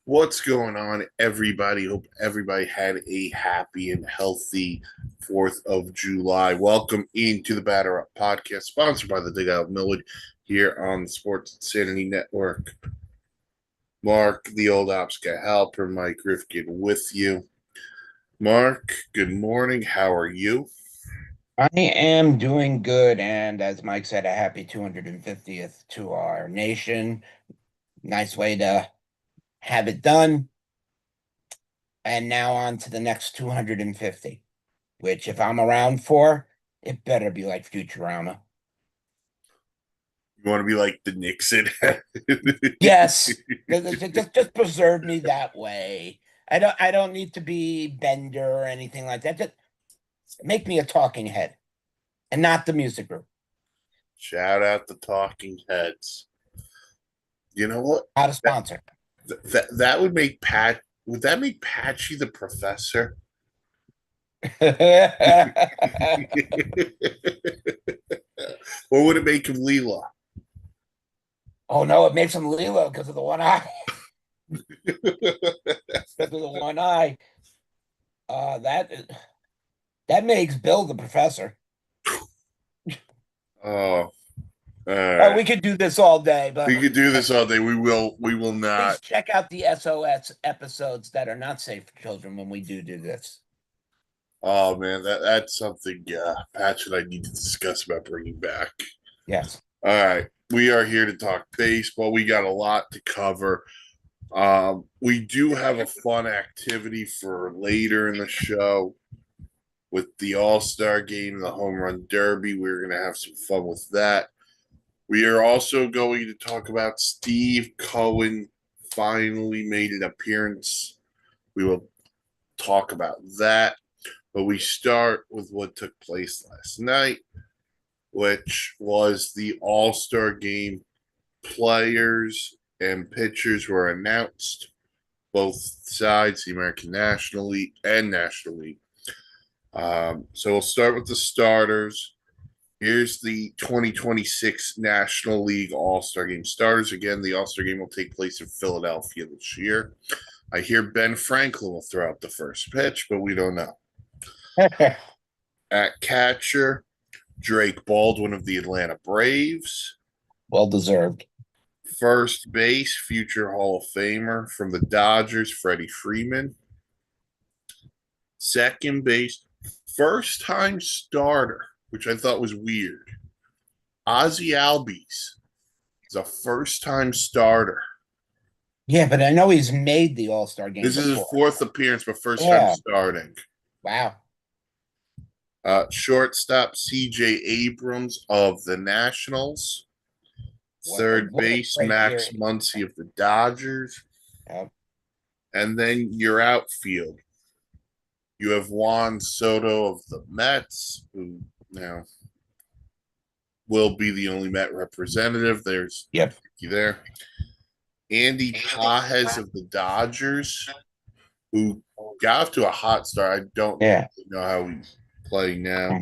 What's going on, everybody? Hope everybody had a happy and healthy 4th of July. Welcome into the Batter Up podcast, sponsored by the Dig Out Millwood here on the Sports Insanity Network. Mark, the old ops guy, Halper, Mike Rifkin with you. Mark, good morning. How are you? I am doing good, and as Mike said, a happy 250th to our nation. Nice way to have it done. And now on to the next 250, which if I'm around for, it better be like Futurama. You want to be like the Nixon? Yes, just preserve me that way. I don't need to be Bender or anything like that. Just make me a talking head and not the music group. Shout out the Talking Heads. You know what? Not a That, sponsor. that would make Pat. Would that make Patchy the professor? Or would it make him Leela? Oh no, it makes him Lilo because of the one eye. Because of the one eye. That makes Bill the professor. Oh, all Oh, right. we could do this all day, but We could do this all day. We will. We will please not. check out the SOS episodes that are not safe for children when we do this. Oh man, that's something. Patch and I need to discuss about bringing back. Yes. All right, we are here to talk baseball. We got a lot to cover. We do have a fun activity for later in the show with the All Star game, the Home Run Derby. We're going to have some fun with that. We are also going to talk about Steve Cohen finally made an appearance. We will talk about that. But we start with what took place last night, which was the All Star game. Players and pitchers were announced, both sides, the American National League and National League. So we'll start with the starters. Here's the 2026 National League All-Star Game starters. Again, the All-Star Game will take place in Philadelphia this year. I hear Ben Franklin will throw out the first pitch, but we don't know. At catcher, Drake Baldwin of the Atlanta Braves. Well deserved. First base, future Hall of Famer from the Dodgers, Freddie Freeman. Second base, first time starter, which I thought was weird. Ozzy Albies is a first time starter. Yeah, but I know he's made the All-Star game This is his before. fourth appearance, but first time Yeah. starting. Wow. Shortstop CJ Abrams of the Nationals. Third base Max Muncy of the Dodgers. Yep. And then your outfield. You have Juan Soto of the Mets, who now will be the only Met representative. There's Yep. there. Andy Pajes of the Dodgers, who got off to a hot start. I don't really know how he's playing now.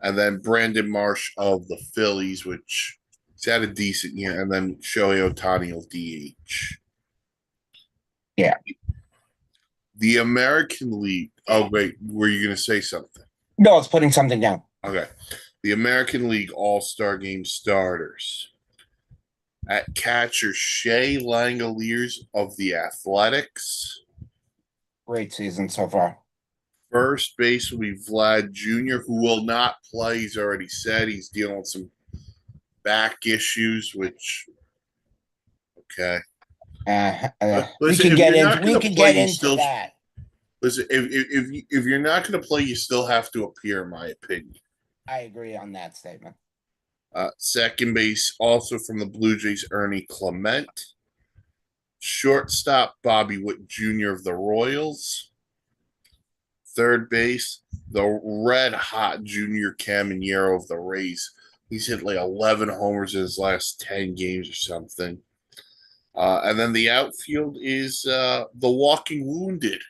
And then Brandon Marsh of the Phillies, which he's had a decent year. And then Shohei Ohtani will DH. Yeah. The American League. Oh, wait. Were you going to say something? No, it's putting something down. Okay. The American League All-Star Game starters. At catcher, Shea Langoliers of the Athletics. Great season so far. First base will be Vlad Jr., who will not play. He's already said he's dealing with some back issues, which, okay. We can get into that. Listen, if you're not going to play, you still have to appear, in my opinion. I agree on that statement. Second base, also from the Blue Jays, Ernie Clement. Shortstop, Bobby Witt Jr. of the Royals. Third base, the red-hot Junior Caminero of the Rays. He's hit like 11 homers in his last 10 games or something. And then the outfield is the walking wounded.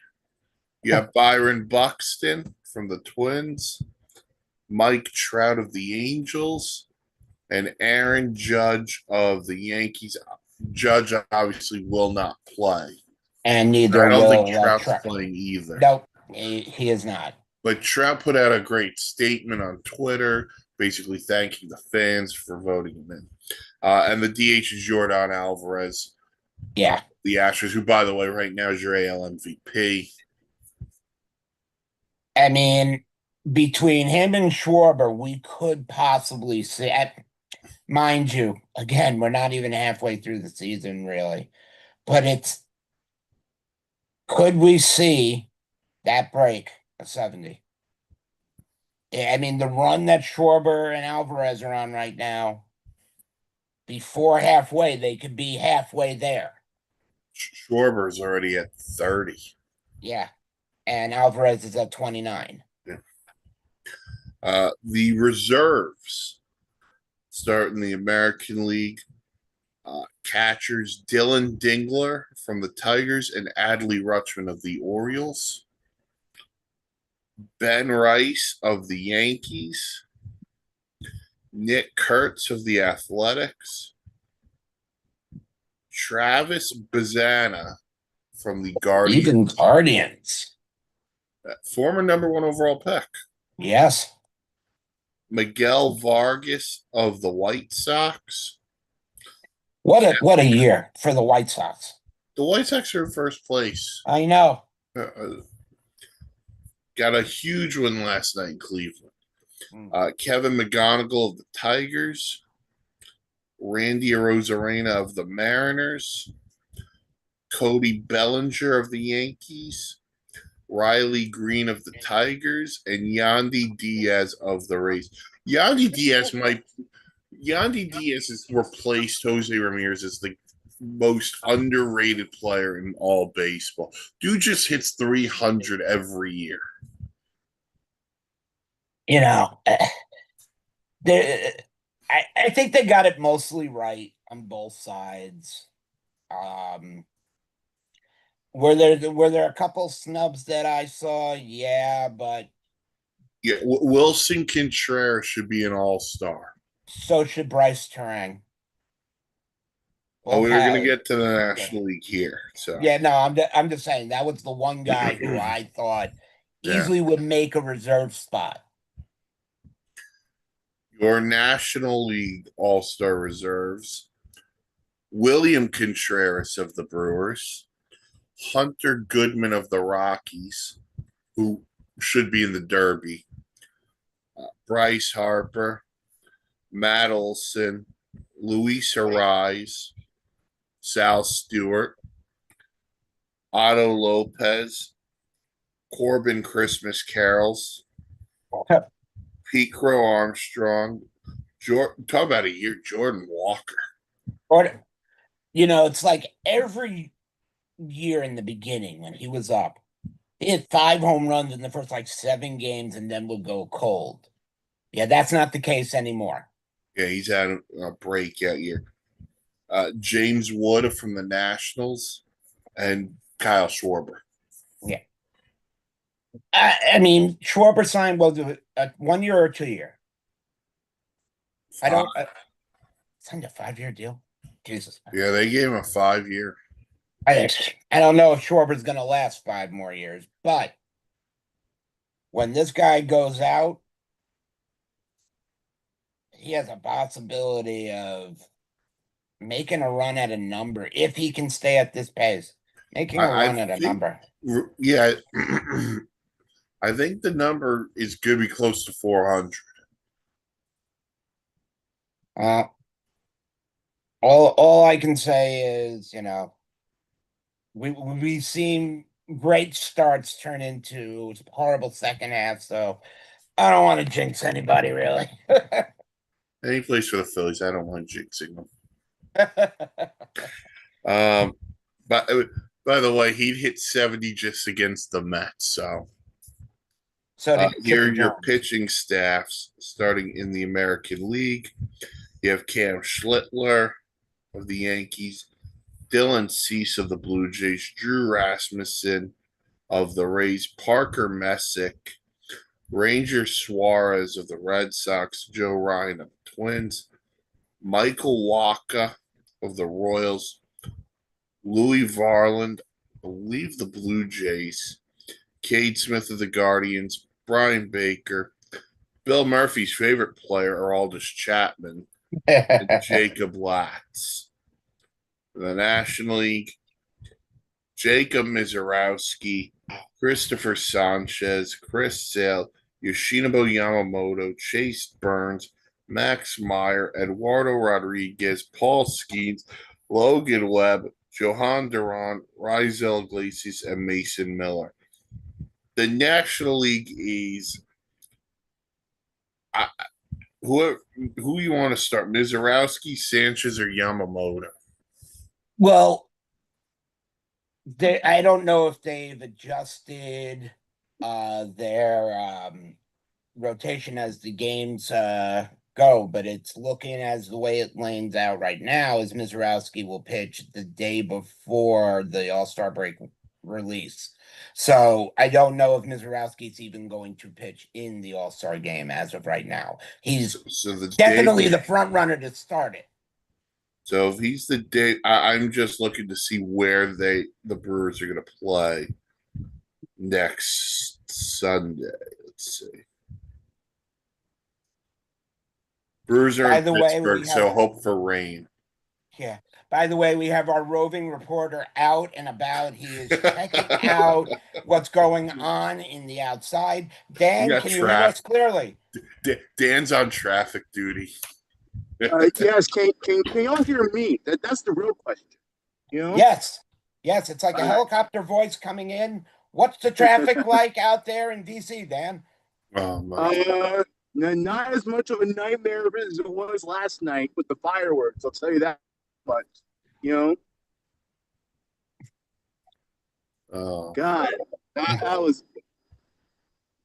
You have Byron Buxton from the Twins, Mike Trout of the Angels, and Aaron Judge of the Yankees. Judge obviously will not play. And I neither don't think will Trout's Trout. playing either. Nope, he is not. But Trout put out a great statement on Twitter, basically thanking the fans for voting him in. And the DH is Jordan Alvarez, Yeah. the Astros, who, by the way, right now is your AL MVP. I mean, between him and Schwarber, we could possibly see. Mind you, again, we're not even halfway through the season, really. But it's could we see that break a 70? I mean, the run that Schwarber and Alvarez are on right now, before halfway, they could be halfway there. Schwarber's already at 30. Yeah. And Alvarez is at 29. Yeah. The reserves start in the American League. Catchers Dylan Dingler from the Tigers and Adley Rutschman of the Orioles. Ben Rice of the Yankees. Nick Kurtz of the Athletics. Travis Bazana from the Guardians. Even Guardians. Former number one overall pick. Yes. Miguel Vargas of the White Sox. What a year for the White Sox. The White Sox are in first place. I know. Got a huge win last night in Cleveland. Mm. Kevin McGonigal of the Tigers. Randy Arozarena of the Mariners. Cody Bellinger of the Yankees. Riley Green of the Tigers, and Yandy Diaz of the Rays. Yandy Diaz has replaced Jose Ramirez as the most underrated player in all baseball. Dude just hits 300 every year. You know, I think they got it mostly right on both sides. Were there a couple snubs that I saw? Yeah, but Yeah, Wilson Contreras should be an all-star. so should Bryce Terang. Well, we were going to get to the National League here. So yeah, no, I'm just saying that was the one guy who I thought easily would make a reserve spot. Your National League All-Star reserves: William Contreras of the Brewers, Hunter Goodman of the Rockies, who should be in the Derby, Bryce Harper, Matt Olson, Luis Ariz, Sal Stewart, Otto Lopez, Corbin Christmas Carols, Pete Crow Armstrong, talk about a year, Jordan Walker. Or, it's like every year in the beginning when he was up, he hit 5 home runs in the first 7 games and then would go cold. Yeah, that's not the case anymore. Yeah, he's had a breakout year. James Wood from the Nationals and Kyle Schwarber. Yeah. I mean, Schwarber signed, was it a 1 year or 2 year? I don't. Signed a 5-year deal. Jesus. Yeah, they gave him a 5-year. I don't know if Schwarber's going to last 5 more years, but when this guy goes out, he has a possibility of making a run at a number if he can stay at this pace. Making a run at a number. Yeah, I think the number is going to be close to 400. All I can say is, we've seen great starts turn into horrible second half, so I don't want to jinx anybody really. And he plays for the Phillies. I don't want jinxing him. But by the way, he hit 70 just against the Mets. So here are your pitching staffs starting in the American League. You have Cam Schlittler of the Yankees, Dylan Cease of the Blue Jays, Drew Rasmussen of the Rays, Parker Messick, Ranger Suarez of the Red Sox, Joe Ryan of the Twins, Michael Wacha of the Royals, Louis Varland, I believe the Blue Jays, Cade Smith of the Guardians, Brian Baker, Bill Murphy's favorite player, Aroldis Chapman, and Jacob Latz. In the National League, Jacob Mizorowski, Christopher Sanchez, Chris Sale, Yoshinobu Yamamoto, Chase Burns, Max Meyer, Eduardo Rodriguez, Paul Skeens, Logan Webb, Johan Duran, Rizal Iglesias, and Mason Miller. The National League is I, who you want to start, Mizorowski, Sanchez, or Yamamoto? Well, I don't know if they've adjusted their rotation as the games go, but it's looking as the way it lanes out right now is Mizorowski will pitch the day before the All-Star break release. So I don't know if Mizorowski's even going to pitch in the All-Star game as of right now. He's So the definitely day, the front runner to start it. so if he's the day, I'm just looking to see where the Brewers are going to play next Sunday. Let's see. Brewers are By in the way, Pittsburgh, so hope for rain. yeah. By the way, we have our roving reporter out and about. He is checking out what's going on in the outside. We Dan, got can you hear us traffic. clearly? Dan's on traffic duty. Yes, can y'all hear me? That's the real question. You know? Yes. Yes, it's like a All right. helicopter voice coming in. What's the traffic like out there in DC, Dan? Oh my! Not as much of a nightmare as it was last night with the fireworks. I'll tell you that. But you know, Oh, God, that was.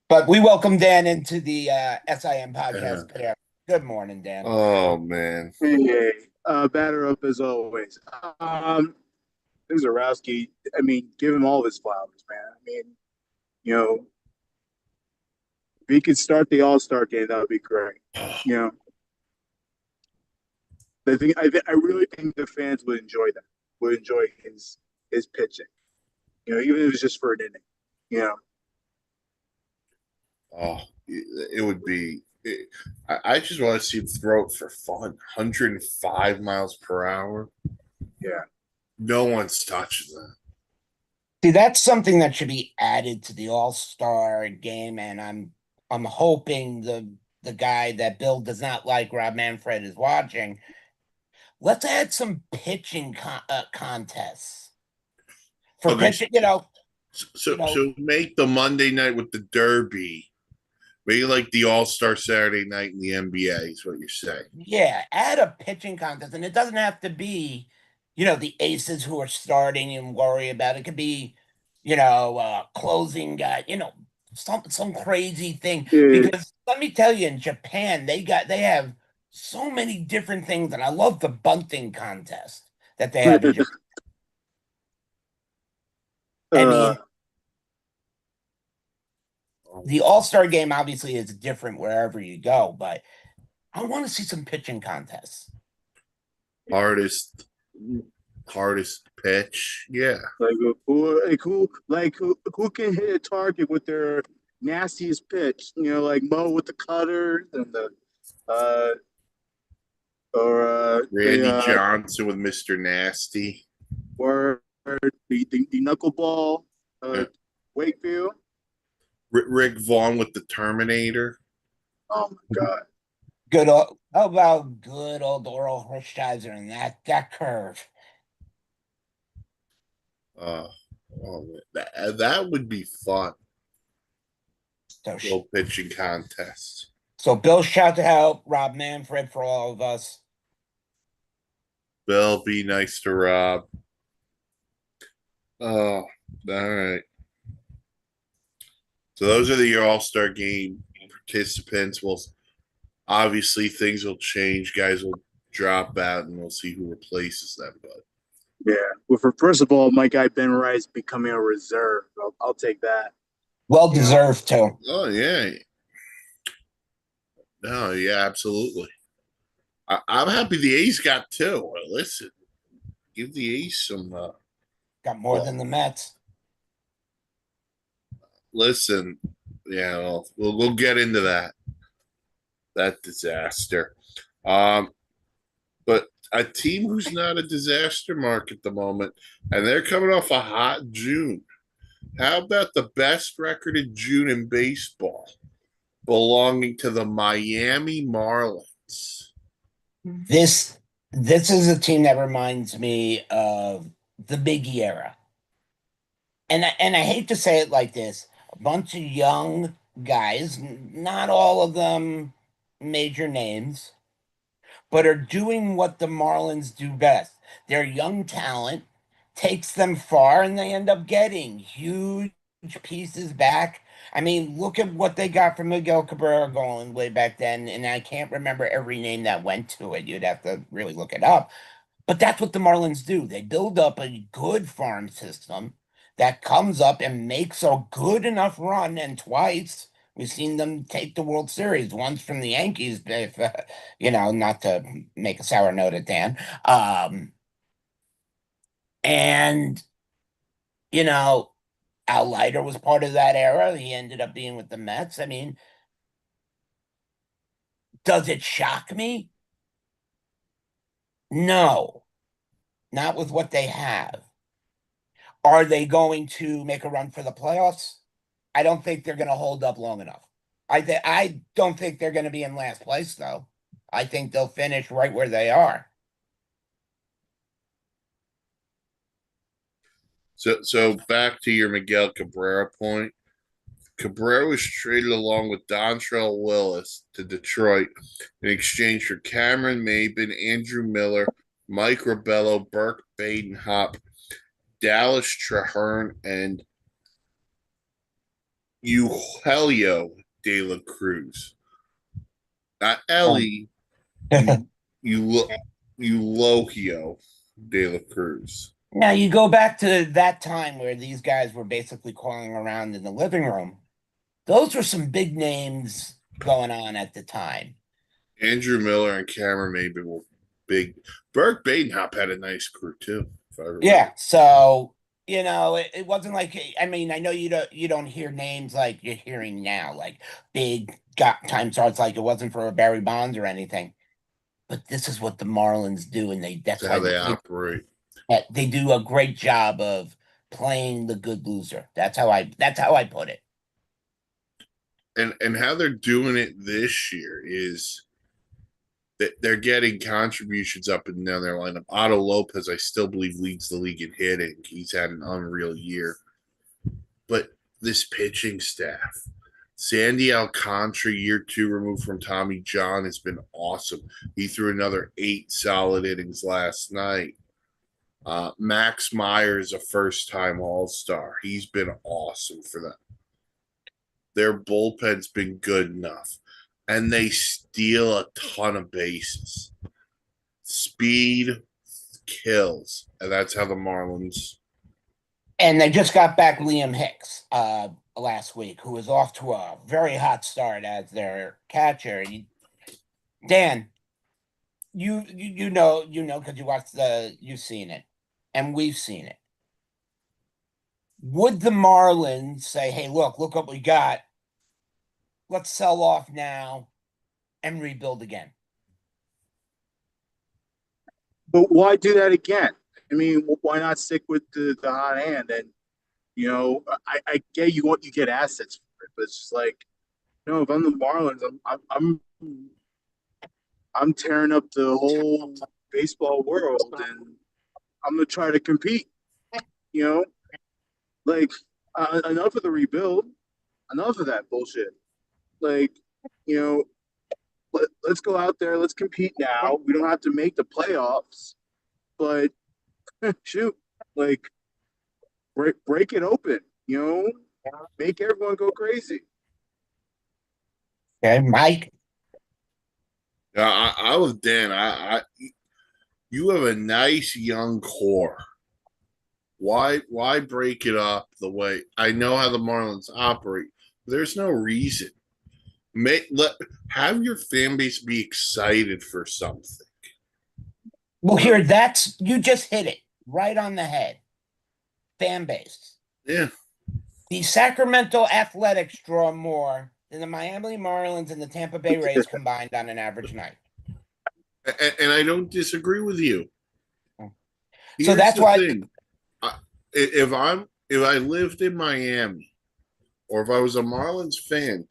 But we welcome Dan into the SIM yeah. podcast pair. Good morning, Dan. Oh man. Hey, batter up as always. Zarowski, I mean, give him all his flowers, man. I mean, you know, if he could start the All-Star game, that would be great. You know, I really think the fans would enjoy that. Would enjoy his pitching. You know, even if it's just for an inning. You know. Oh, it would be. I just want to see him throw it for fun. 105 miles per hour. Yeah. No one's touching that. See, that's something that should be added to the All-Star game, and I'm hoping the guy that Bill does not like, Rob Manfred, is watching. Let's add some pitching contests for Okay, pitching. You know, so make the Monday night with the Derby. Maybe like the All-Star Saturday night in the NBA is what you're saying. yeah, add a pitching contest, and it doesn't have to be, the aces who are starting and worry about it. It could be, closing guy, some crazy thing. Yeah. Because let me tell you, in Japan, they have so many different things, and I love the bunting contest that they have in Japan. I mean, the All-Star game obviously is different wherever you go, but I want to see some pitching contests. Hardest pitch, yeah. Who can hit a target with their nastiest pitch? You know, like Mo with the cutter and the Randy Johnson with Mr. Nasty, or the knuckleball, Wakefield. Rick Vaughn with the Terminator. Oh my God! How about good old Oral Hershiser and that curve? That would be fun. So, Little pitching contest. So Bill, shout out Rob Manfred for all of us. Bill, be nice to Rob. Oh, all right. So those are the All-Star game participants. Well, obviously things will change. Guys will drop out, and we'll see who replaces them. But yeah, well, first of all, my guy Ben Rice becoming a reserve. I'll take that. Well deserved too. Oh yeah. No, yeah, absolutely. I'm happy the A's got two. Listen, give the A's some. Got more than the Mets. Listen, yeah, well, we'll get into that disaster. But a team who's not a disaster mark at the moment, and they're coming off a hot June. How about the best record in June in baseball, belonging to the Miami Marlins? This is a team that reminds me of the Biggie era. And I hate to say it like this, a bunch of young guys, not all of them major names, but are doing what the Marlins do best. Their young talent takes them far and they end up getting huge pieces back. I mean, look at what they got from Miguel Cabrera going way back then, and I can't remember every name that went to it. You'd have to really look it up. But that's what the Marlins do. They build up a good farm system that comes up and makes a good enough run. And twice we've seen them take the World Series, once from the Yankees, if not to make a sour note at Dan. And you know, Al Leiter was part of that era. He ended up being with the Mets. I mean, does it shock me? No, not with what they have. Are they going to make a run for the playoffs? I don't think they're going to hold up long enough. I don't think they're going to be in last place though. I think they'll finish right where they are. So back to your Miguel Cabrera point. Cabrera was traded along with Dontrell Willis to Detroit in exchange for Cameron Maben, Andrew Miller, Mike Rabello, Burke Badenhop, Dallas Traherne, and Eugenio De La Cruz. Not Ellie, Eugenio De La Cruz. Now you go back to that time where these guys were basically calling around in the living room. Those were some big names going on at the time. Andrew Miller and Cameron Maben were big. Burke Badenhop had a nice career too. If I remember. Yeah, so it wasn't like, I mean, I know you don't hear names like you're hearing now, like big time starts, like it wasn't for Barry Bonds or anything. But this is what the Marlins do, and that's how why they operate. they do a great job of playing the good loser. That's how I put it. And how they're doing it this year is that they're getting contributions up and down their lineup. Otto Lopez, I still believe, leads the league in hitting. He's had an unreal year. But this pitching staff, Sandy Alcantara, year 2 removed from Tommy John, has been awesome. He threw another 8 solid innings last night. Max Meyer is a first-time All-Star. He's been awesome for them. Their bullpen's been good enough. And they steal a ton of bases. Speed kills. And that's how the Marlins. And they just got back Liam Hicks last week, who was off to a very hot start as their catcher. Dan, you know because you've seen it, and we've seen it. Would the Marlins say, "Hey, look what we got. Let's sell off now and rebuild again"? But why do that again? I mean, why not stick with the hot hand? And I get you get assets for it, but it's just like, if I'm the Marlins, I'm tearing up the whole baseball world, and I'm gonna try to compete. Like enough of the rebuild, enough of that bullshit. Like, let's go out there, let's compete now. We don't have to make the playoffs, but shoot, like break it open, make everyone go crazy. Okay, Mike. Yeah, I was Dan. You have a nice young core. Why break it up the way I know how the Marlins operate? There's no reason. Have your fan base be excited for something. Well, you just hit it. right on the head. Fan base. Yeah. The Sacramento Athletics draw more than the Miami Marlins and the Tampa Bay Rays combined on an average night. And I don't disagree with you. So Here's that's the why thing. If I lived in Miami or if I was a Marlins fan,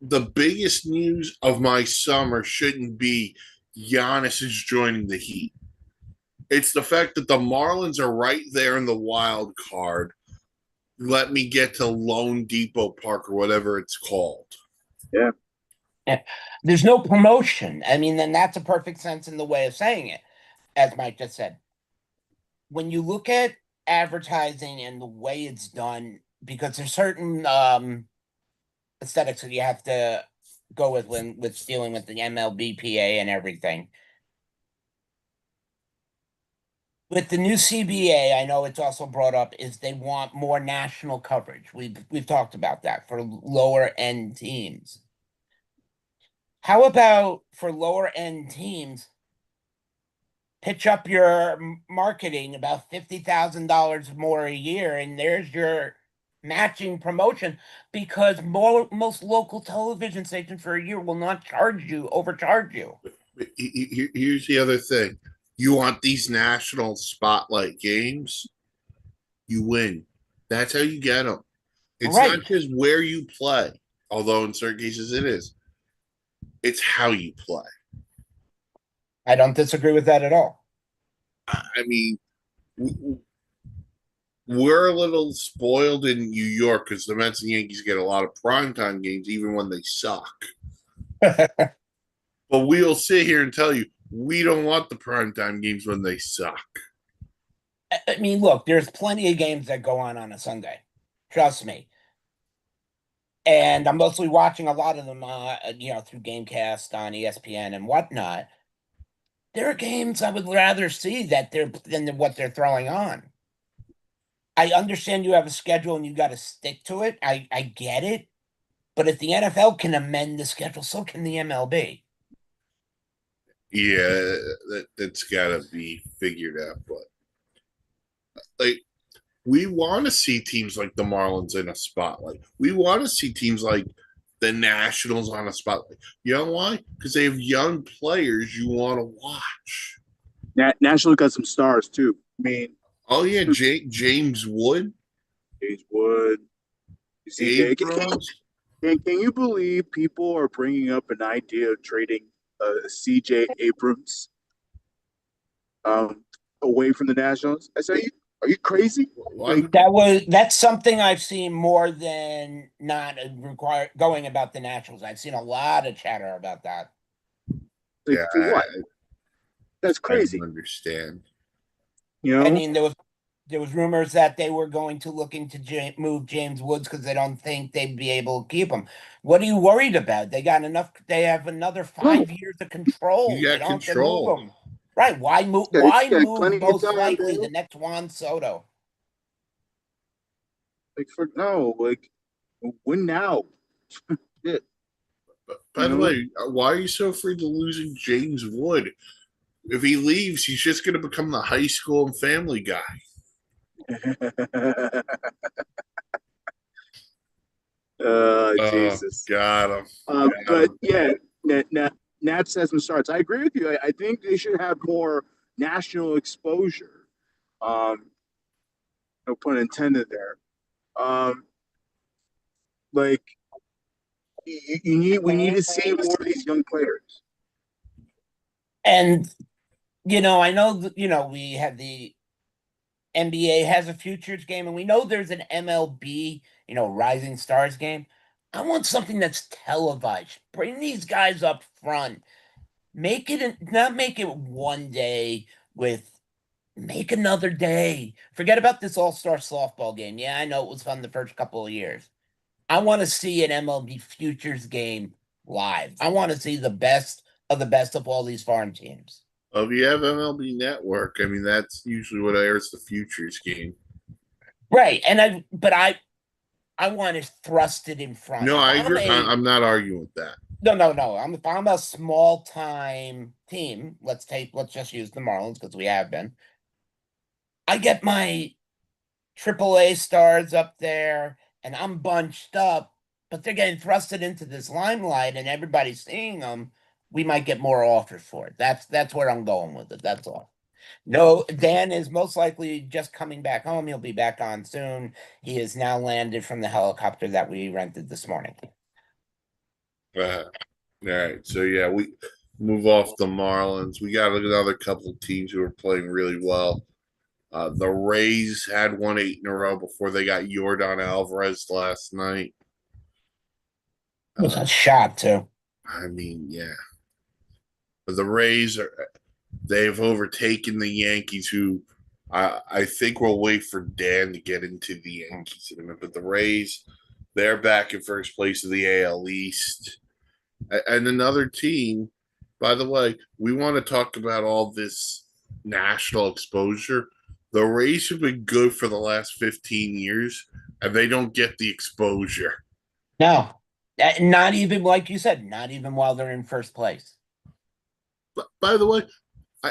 the biggest news of my summer shouldn't be Giannis is joining the Heat. It's the fact that the Marlins are right there in the wild card. Let me get to Lone Depot Park or whatever it's called. Yeah. there's no promotion. I mean, then that's a perfect sense in the way of saying it, as Mike just said. When you look at advertising and the way it's done, because there's certain aesthetics that you have to go with when with dealing with the MLBPA and everything. With the new CBA, I know it's also brought up is they want more national coverage. We've talked about that for lower end teams. How about for lower end teams? Pitch up your marketing about $50,000 more a year, and there's your matching promotion because most local television stations for a year will not overcharge you. Here's the other thing. You want these national spotlight games, you win. That's how you get them. It's Right. not just where you play, although in certain cases it is. It's how you play. I don't disagree with that at all. I mean, we're a little spoiled in New York because the Mets and Yankees get a lot of primetime games, even when they suck. But we'll sit here and tell you we don't want the primetime games when they suck. I mean, look, there's plenty of games that go on a Sunday. Trust me. And I'm mostly watching a lot of them, through Gamecast on ESPN and whatnot. There are games I would rather see than what they're throwing on. I understand you have a schedule and you got to stick to it. I get it. But if the NFL can amend the schedule, so can the MLB. Yeah, that's got to be figured out. But like, we want to see teams like the Marlins in a spotlight. We want to see teams like the Nationals on a spotlight. You know why? Because they have young players you want to watch. National got some stars too. I mean, oh yeah, James Wood, James Wood. You see, Abrams. Can you believe people are bringing up an idea of trading CJ Abrams away from the Nationals? I say, are you crazy? Like, That's something I've seen more than not going about the Nationals. I've seen a lot of chatter about that. Like, yeah, for what? That's crazy. I don't understand. You know, I mean, there was rumors that they were going to look into move James Woods because they don't think they'd be able to keep him. What are you worried about? They got enough. They have another 5 years of control. You They got don't have to move control. him. Right? Why move? he's Why got move plenty of most time, likely man. the next Juan Soto? Like win now. Yeah, By the way, why are you so afraid of losing James Wood? If he leaves, he's just going to become the high school and family guy. Jesus. Got him. But yeah, Nats has some starts. I agree with you. I think they should have more national exposure. No pun intended there. Like we need to see more of these young players. And I know that, we have the NBA has a futures game, and we know there's an MLB, Rising Stars game. I want something that's televised. Bring these guys up front. Not make it one day make another day. Forget about this all-star softball game. Yeah, I know it was fun the first couple of years. I want to see an MLB futures game live. I want to see the best of all these farm teams. Well, if you have MLB Network, I mean, that's usually what airs the futures game. Right. And I want to thrust it in front. No, I agree. I'm not arguing with that. No. If I'm a small time team, let's just use the Marlins because we have been. I get my AAA stars up there and I'm bunched up, but they're getting thrusted into this limelight and everybody's seeing them. We might get more offers for it. That's where I'm going with it. That's all. No, Dan is most likely just coming back home. He'll be back on soon. He is now landed from the helicopter that we rented this morning. All right. So yeah, we move off the Marlins. We got another couple of teams who are playing really well. The Rays had won 8 in a row before they got Jordan Alvarez last night. I was a shot too. I mean, yeah. But the Rays they've overtaken the Yankees, who I think we'll wait for Dan to get into the Yankees in a minute. But the Rays, they're back in first place of the AL East. And another team, by the way, we want to talk about all this national exposure. The Rays have been good for the last 15 years, and they don't get the exposure. No, not even like you said, not even while they're in first place. But by the way,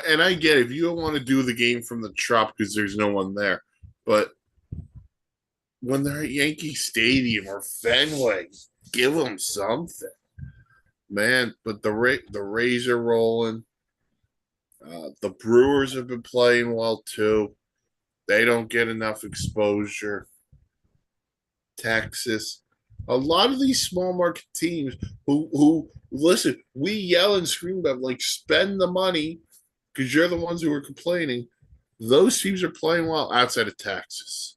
and I get it, if you don't want to do the game from the Trop because there's no one there, but when they're at Yankee Stadium or Fenway, give them something, man. But the Rays are rolling. The Brewers have been playing well too. They don't get enough exposure. Texas, a lot of these small market teams who listen, we yell and scream about like spend the money because you're the ones who are complaining. Those teams are playing well outside of Texas.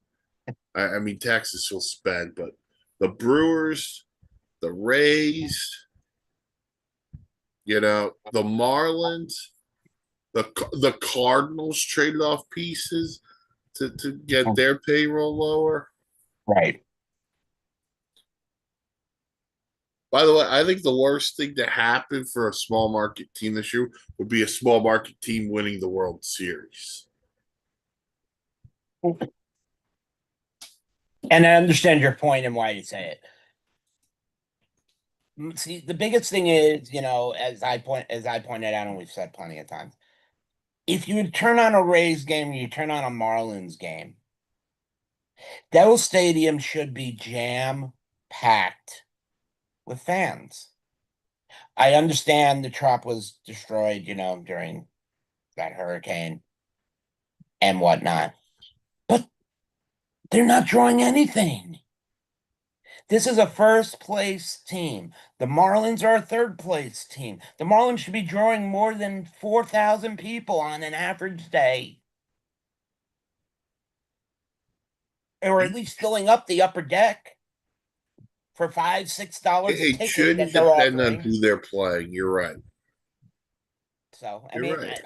I mean, Texas will spend, but the Brewers, the Rays, the Marlins, the Cardinals traded off pieces to get their payroll lower. Right. By the way, I think the worst thing to happen for a small market team this year would be a small market team winning the World Series. And I understand your point and why you say it. See, the biggest thing is, as I pointed out, and we've said plenty of times, if you turn on a Rays game, you turn on a Marlins game, those stadiums should be jam packed with fans. I understand the Trop was destroyed, during that hurricane and whatnot, but they're not drawing anything. This is a first place team. The Marlins are a third place team. The Marlins should be drawing more than 4,000 people on an average day. Or at least filling up the upper deck for $5, $6 a It ticket shouldn't that they're depend on offering. who they're playing. You're right. So, I You're mean, right.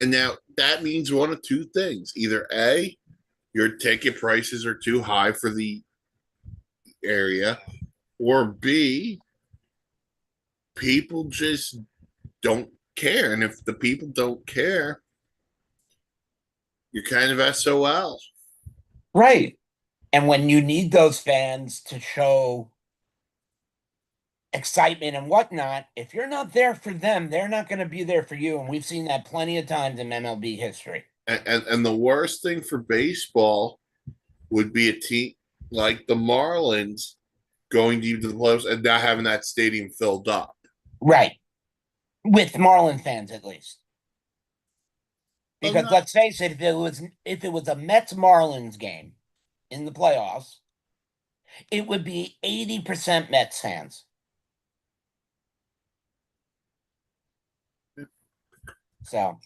And now that means one of two things. Either A, your ticket prices are too high for the area, or B, people just don't care. And if the people don't care, you're kind of SOL. right. And when you need those fans to show excitement and whatnot, if you're not there for them, they're not going to be there for you. And we've seen that plenty of times in MLB history. And the worst thing for baseball would be a team like the Marlins going deep to the playoffs and not having that stadium filled up. Right. With Marlin fans, at least. Because let's face it, if it was a Mets Marlins game in the playoffs, it would be 80% Mets fans. So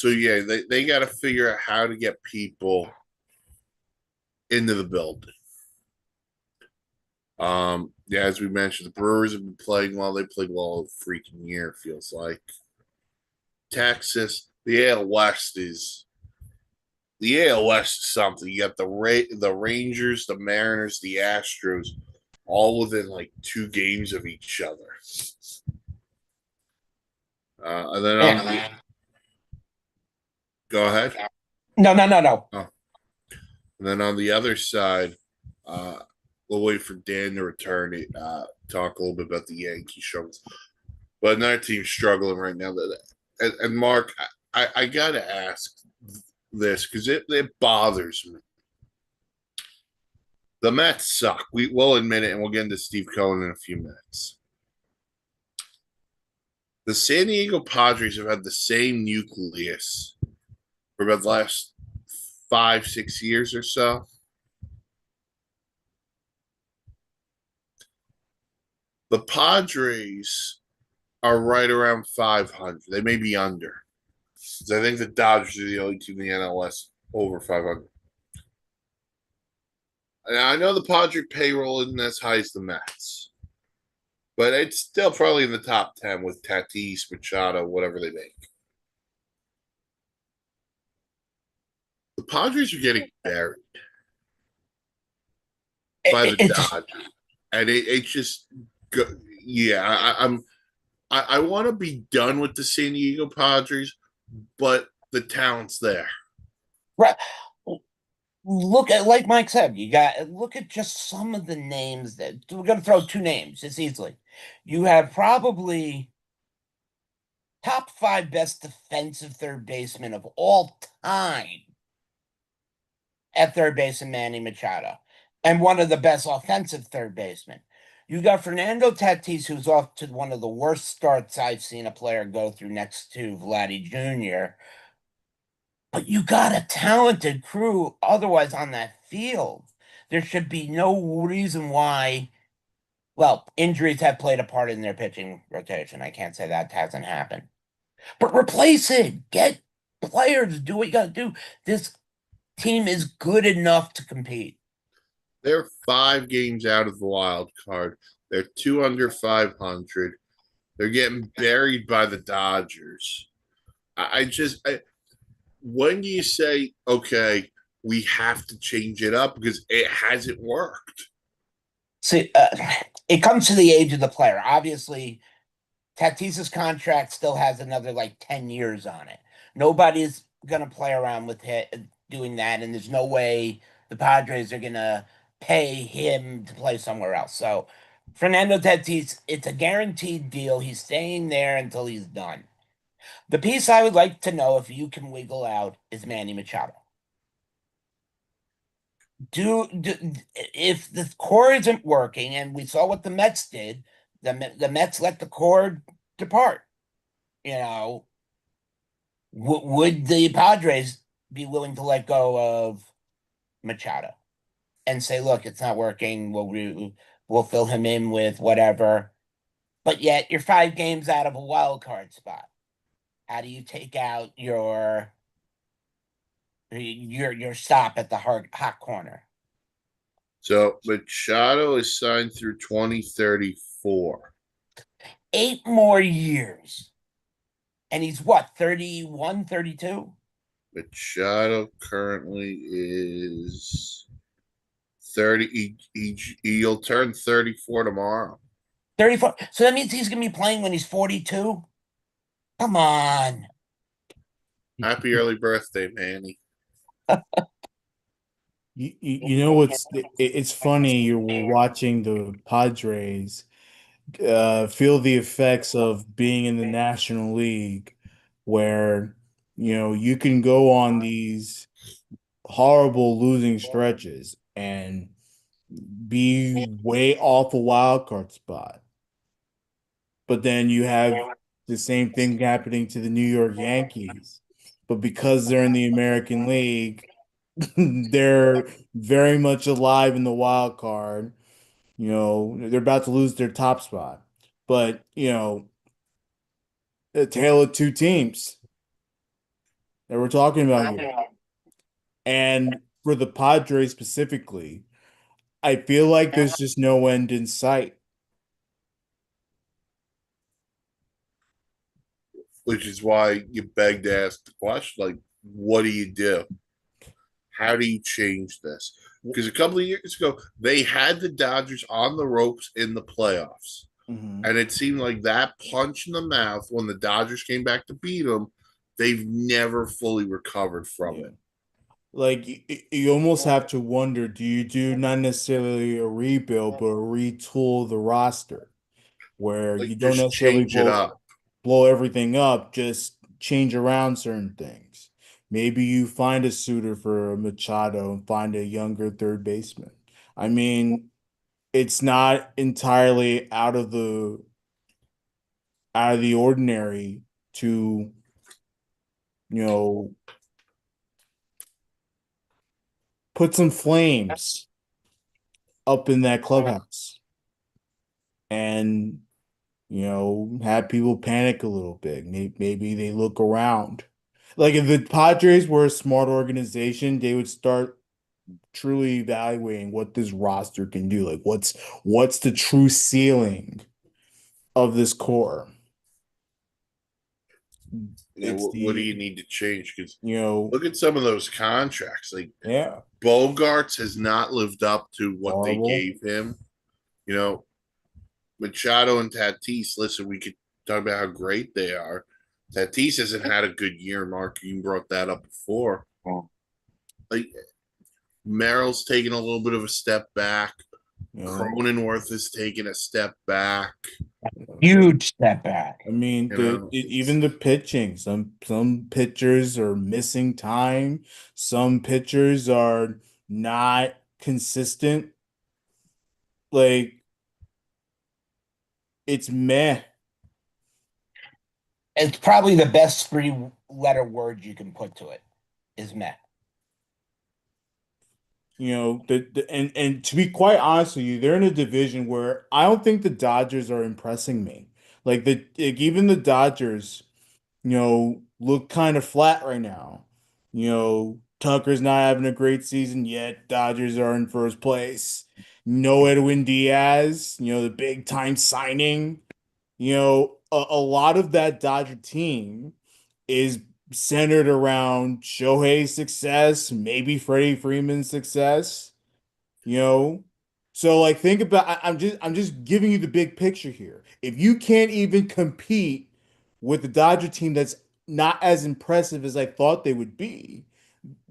yeah, they got to figure out how to get people into the building. Yeah, as we mentioned, the Brewers have been playing well. They played well all freaking year, it feels like. Texas, the AL West is something. You got the Rangers, the Mariners, the Astros, all within like 2 games of each other. And then go ahead. No. Oh. And then on the other side, we'll wait for Dan to return. Talk a little bit about the Yankee struggles, but another team struggling right now. And Mark, I gotta ask this because it bothers me. The Mets suck. We will admit it, and we'll get into Steve Cohen in a few minutes. The San Diego Padres have had the same nucleus for about the last 5, 6 years or so. The Padres are right around 500. They may be under. I think the Dodgers are the only team in the NLS over 500. And I know the Padre payroll isn't as high as the Mets, but it's still probably in the top 10 with Tatis, Machado, whatever they make. The Padres are getting buried by the It's Dodgers. And it's just, yeah, I want to be done with the San Diego Padres, but the talent's there. right. Look at, like Mike said, you got look at just some of the names that we're going to throw two names. It's easily. You have probably top five best defensive third baseman of all time at third base in Manny Machado, and one of the best offensive third basemen. You got Fernando Tatis, who's off to one of the worst starts I've seen a player go through next to Vladdy Jr. But you got a talented crew otherwise on that field. There should be no reason why. Well, injuries have played a part in their pitching rotation. I can't say that hasn't happened. But replace it. Get players. Do what you got to do. This team is good enough to compete. They're 5 games out of the wild card. They're two under 500. They're getting buried by the Dodgers. When do you say, okay, we have to change it up because it hasn't worked? See, it comes to the age of the player. Obviously, Tatis's contract still has another like 10 years on it. Nobody's going to play around with doing that, and there's no way the Padres are going to pay him to play somewhere else. So, Fernando Tatis, it's a guaranteed deal. He's staying there until he's done. The piece I would like to know if you can wiggle out is Manny Machado. Do if the core isn't working, and we saw what the Mets did, the Mets let the core depart. You know, would the Padres be willing to let go of Machado and say, "Look, it's not working. We'll fill him in with whatever." But yet, you're 5 games out of a wild card spot. How do you take out your stop at the hot corner? So Machado is signed through 2034. 8 more years. And he's what, 31, 32? Machado currently is 30. He'll turn 34 tomorrow. 34. So that means he's going to be playing when he's 42? Come on. Happy early birthday, Manny. You know what's it's funny you're watching the Padres feel the effects of being in the National League where you can go on these horrible losing stretches and be way off a wild card spot. But then you have the same thing happening to the New York Yankees. But because they're in the American League, they're very much alive in the wild card. They're about to lose their top spot. But, a tale of two teams that we're talking about here. And for the Padres specifically, I feel like there's just no end in sight. Which is why you beg to ask the question, like, what do you do? How do you change this? Because a couple of years ago, they had the Dodgers on the ropes in the playoffs. Mm-hmm. And it seemed like that punch in the mouth when the Dodgers came back to beat them, they've never fully recovered from it. Like you almost have to wonder, do you do not necessarily a rebuild, but retool the roster where Like, you don't just necessarily change it up. blow everything up, just change around certain things. Maybe you find a suitor for Machado and find a younger third baseman. I mean, it's not entirely out of the ordinary to, you know, put some flames up in that clubhouse and, have people panic a little bit. Maybe they look around. Like if the Padres were a smart organization, they would start truly evaluating what this roster can do. Like what's the true ceiling of this core? It's What do you the, need to change? Because you know, look at some of those contracts. Like yeah, Bogarts has not lived up to what they horrible. gave him. You know, Machado and Tatis. Listen, we could talk about how great they are. Tatis hasn't had a good year. Mark, you brought that up before. Like Merrill's taken a little bit of a step back. You know, Cronenworth has taken a step back. Huge step back. I mean, You know, even the pitching, some pitchers are missing time, some pitchers are not consistent. Like it's meh. It's probably the best three-letter word you can put to it is meh. And to be quite honest with you, they're in a division where I don't think the Dodgers are impressing me. Even the Dodgers, look kind of flat right now. Tucker's not having a great season yet. Dodgers are in first place. No Edwin Diaz, the big time signing. A lot of that Dodger team is centered around Shohei's success, maybe Freddie Freeman's success, you know. So like think about I'm just giving you the big picture here. If you can't even compete with the Dodger team that's not as impressive as I thought they would be,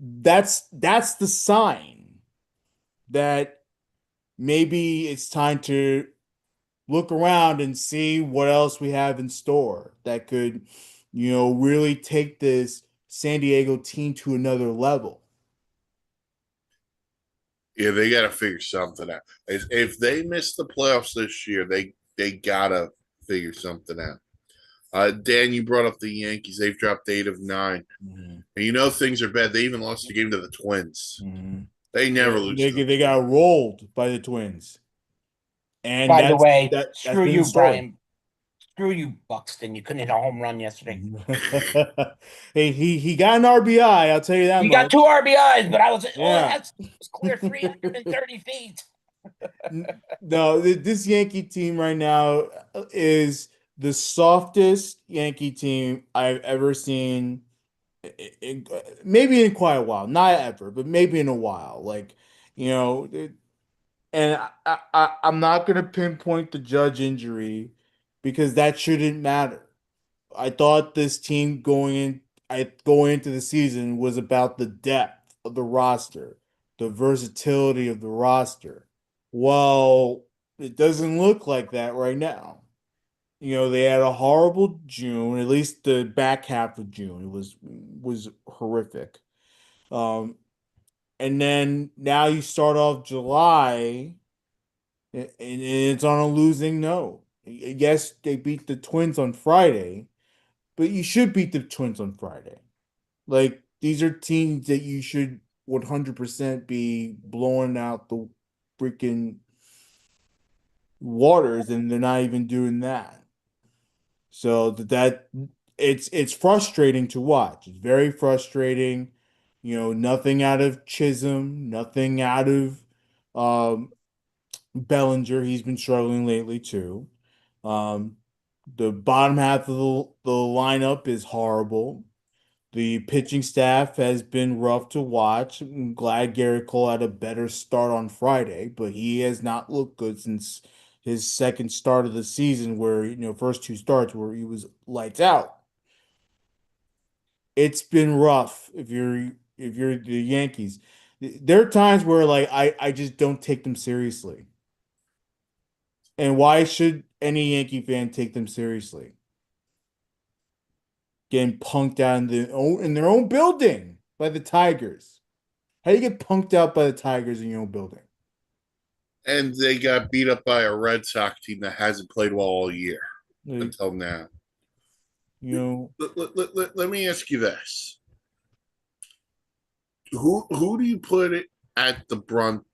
that's the sign that maybe it's time to look around and see what else we have in store that could, really take this San Diego team to another level. yeah, they got to figure something out. If they miss the playoffs this year, they gotta figure something out. Dan, you brought up the Yankees. They've dropped 8 of 9, Mhm. and things are bad. They even lost a game to the Twins. Mhm. They never lose They, to the they got Twins. rolled by the Twins, and By the way, that's screw been the you, story. Brian. Screw you, Buxton. You couldn't hit a home run yesterday. Hey, he got an RBI. I'll tell you that You got much. two RBIs, but Yeah. it was clear 330 feet. No, this Yankee team right now is the softest Yankee team I've ever seen. Maybe in quite a while, not ever, but maybe in a while. And I'm not gonna pinpoint the Judge injury because that shouldn't matter. I thought this team going into the season was about the depth of the roster, the versatility of the roster. Well, it doesn't look like that right now. They had a horrible June, at least the back half of June. It was horrific. Um, and then now you start off July and it's on a losing note. Yes, they beat the Twins on Friday, but you should beat the Twins on Friday. Like these are teams that you should 100% be blowing out the freaking waters, and they're not even doing that. So it's frustrating to watch. It's very frustrating. Nothing out of Chisholm, nothing out of um, Bellinger. He's been struggling lately too. Um, the bottom half of the lineup is horrible. The pitching staff has been rough to watch. I'm glad Garrett Cole had a better start on Friday, but he has not looked good since his second start of the season, where, first two starts where he was lights out. It's been rough if you're the Yankees. There are times where like I just don't take them seriously. And why should any Yankee fan take them seriously? getting punked out in their own building by the Tigers. How do you get punked out by the Tigers in your own building? And they got beat up by a Red Sox team that hasn't played well all year Like, until now. you know, Let me ask you this: who do you put it at the brunt?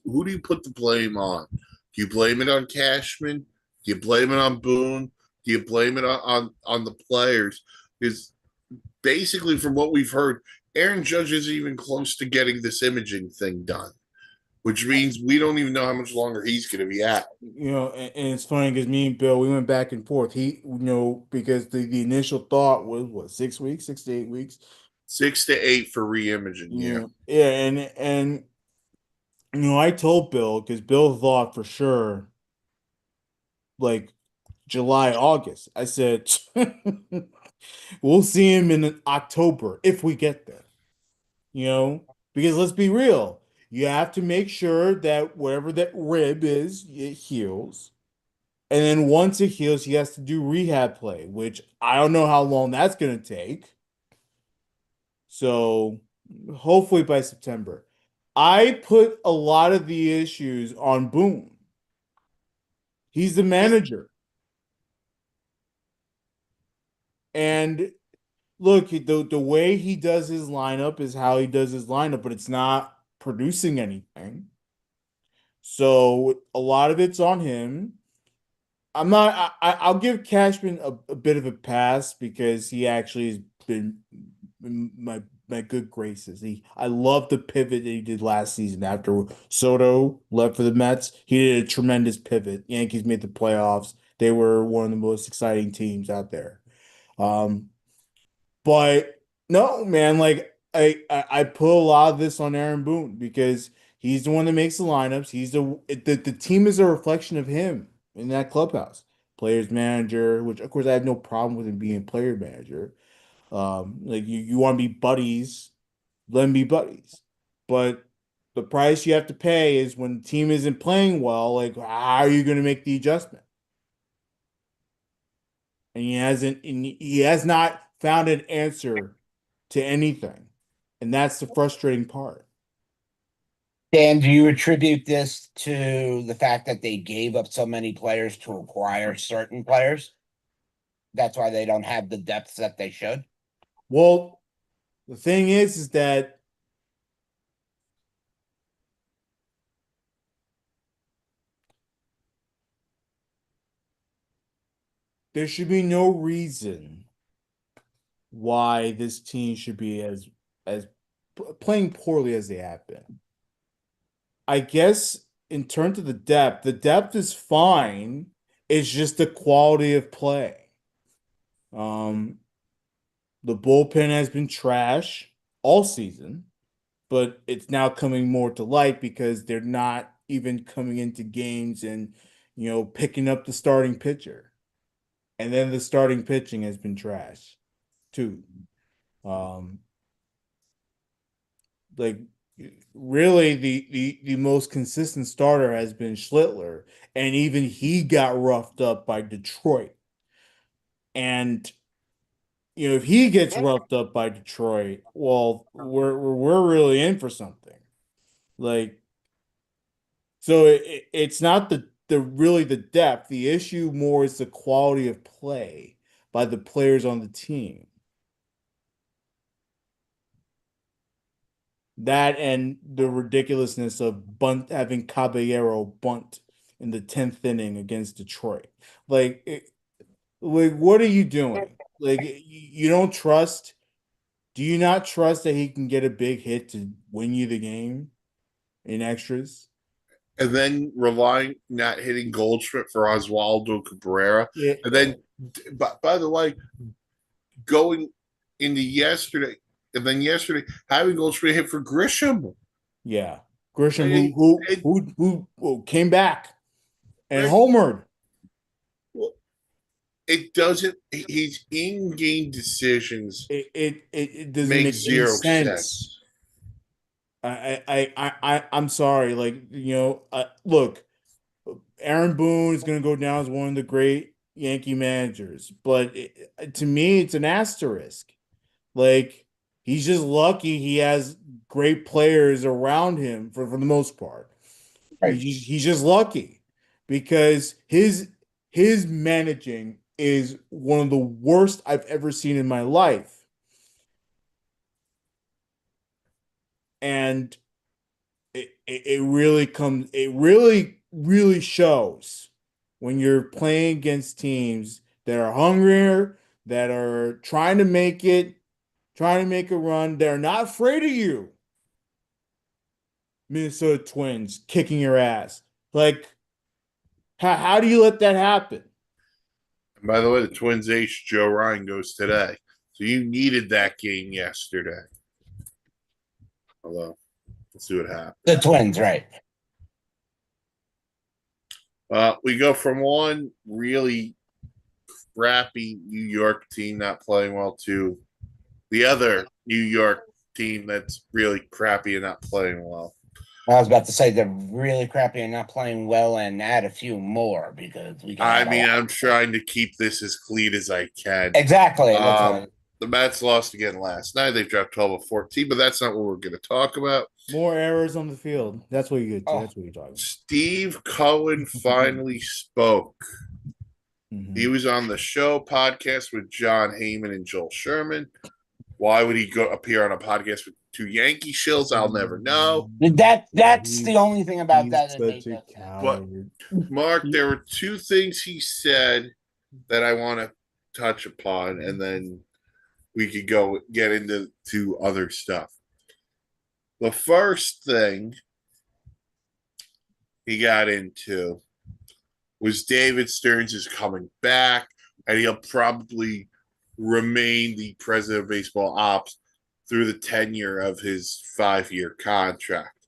Who do you put the blame on? Do you blame it on Cashman? Do you blame it on Boone? Do you blame it on the players? Because basically, from what we've heard, Aaron Judge isn't even close to getting this imaging thing done, which means we don't even know how much longer he's going to be out. and it's funny because me and Bill, we went back and forth. Because the initial thought was what, 6 weeks, 6 to 8 weeks. 6 to 8 for re-imaging, yeah. Yeah, and I told Bill because Bill thought for sure like July, August. I said we'll see him in October if we get there. Because let's be real, you have to make sure that wherever that rib is, it heals. And then once it heals, he has to do rehab play, which I don't know how long that's going to take. So hopefully by September. I put a lot of the issues on Boone. He's the manager. And look, the way he does his lineup is how he does his lineup, but it's not producing anything. So a lot of it's on him. I'm not. I'll give Cashman a bit of a pass because he actually has been in my good graces. I love the pivot that he did last season after Soto left for the Mets. He did a tremendous pivot. Yankees made the playoffs. They were one of the most exciting teams out there. Um, but no, man, like I put a lot of this on Aaron Boone because he's the one that makes the lineups. The team is a reflection of him in that clubhouse. Players manager, which of course I have no problem with him being player manager. Like you want to be buddies, let them be buddies. But the price you have to pay is when the team isn't playing well, like how are you going to make the adjustment? And he has not found an answer to anything. And that's the frustrating part. Dan, do you attribute this to the fact that they gave up so many players to acquire certain players? That's why they don't have the depth that they should. Well, the thing is that there should be no reason why this team should be as playing poorly as they have been. I guess in terms of the depth is fine. It's just the quality of play. Um, the bullpen has been trash all season, but it's now coming more to light because they're not even coming into games and picking up the starting pitcher. And then the starting pitching has been trash too. Um, like really the most consistent starter has been Schlittler, and even he got roughed up by Detroit. And if he gets roughed up by Detroit, well, we're really in for something. Like, so it's not the really the depth. The issue more is the quality of play by the players on the team. That and the ridiculousness of having Caballero bunt in the 10th inning against Detroit. Like what are you doing? Like you don't trust? Do you not trust that he can get a big hit to win you the game in extras? And then relying not hitting Goldschmidt for Oswaldo Cabrera. Yeah, And then, by the way, going into yesterday, and then yesterday having Goldschmidt hit for Grisham. yeah. Grisham, And, who came back and right, homered. well, it doesn't. His in-game decisions It doesn't make make any zero sense. sense. I'm sorry. Like, look, Aaron Boone is going to go down as one of the great, Yankee managers, but to me, it's an asterisk. Like he's just lucky he has great players around him for the most part. Right. He's just lucky because his managing is one of the worst I've ever seen in my life. And it really shows when you're playing against teams that are hungrier, that are trying to make a run. They're not afraid of you. Minnesota Twins kicking your ass. Like, how do you let that happen? And by the way, the Twins ace Joe Ryan goes today. So you needed that game yesterday. Although, let's see what happens. The Twins, right? We go from one really crappy New York team not playing well to the other New York team that's really crappy and not playing well. I was about to say they're really crappy and not playing well, and add a few more because we can. I mean, I'm trying to keep this as clean as I can. Exactly. The Mets lost again last night. They dropped 12 of 14, but that's not what we're going to talk about. More errors on the field. That's what you get. That's what you're talking about. Steve Cohen finally spoke. He was on the show podcast with John Heyman and Joel Sherman. Why would he go appear on a podcast with two Yankee shills? I'll never know. That's the only thing about that. Such a coward. But Mark, there were two things he said that I want to touch upon, and then we could get into other stuff. The first thing he got into was David Stearns is coming back, and he'll probably remain the president of baseball ops through the tenure of his 5-year contract.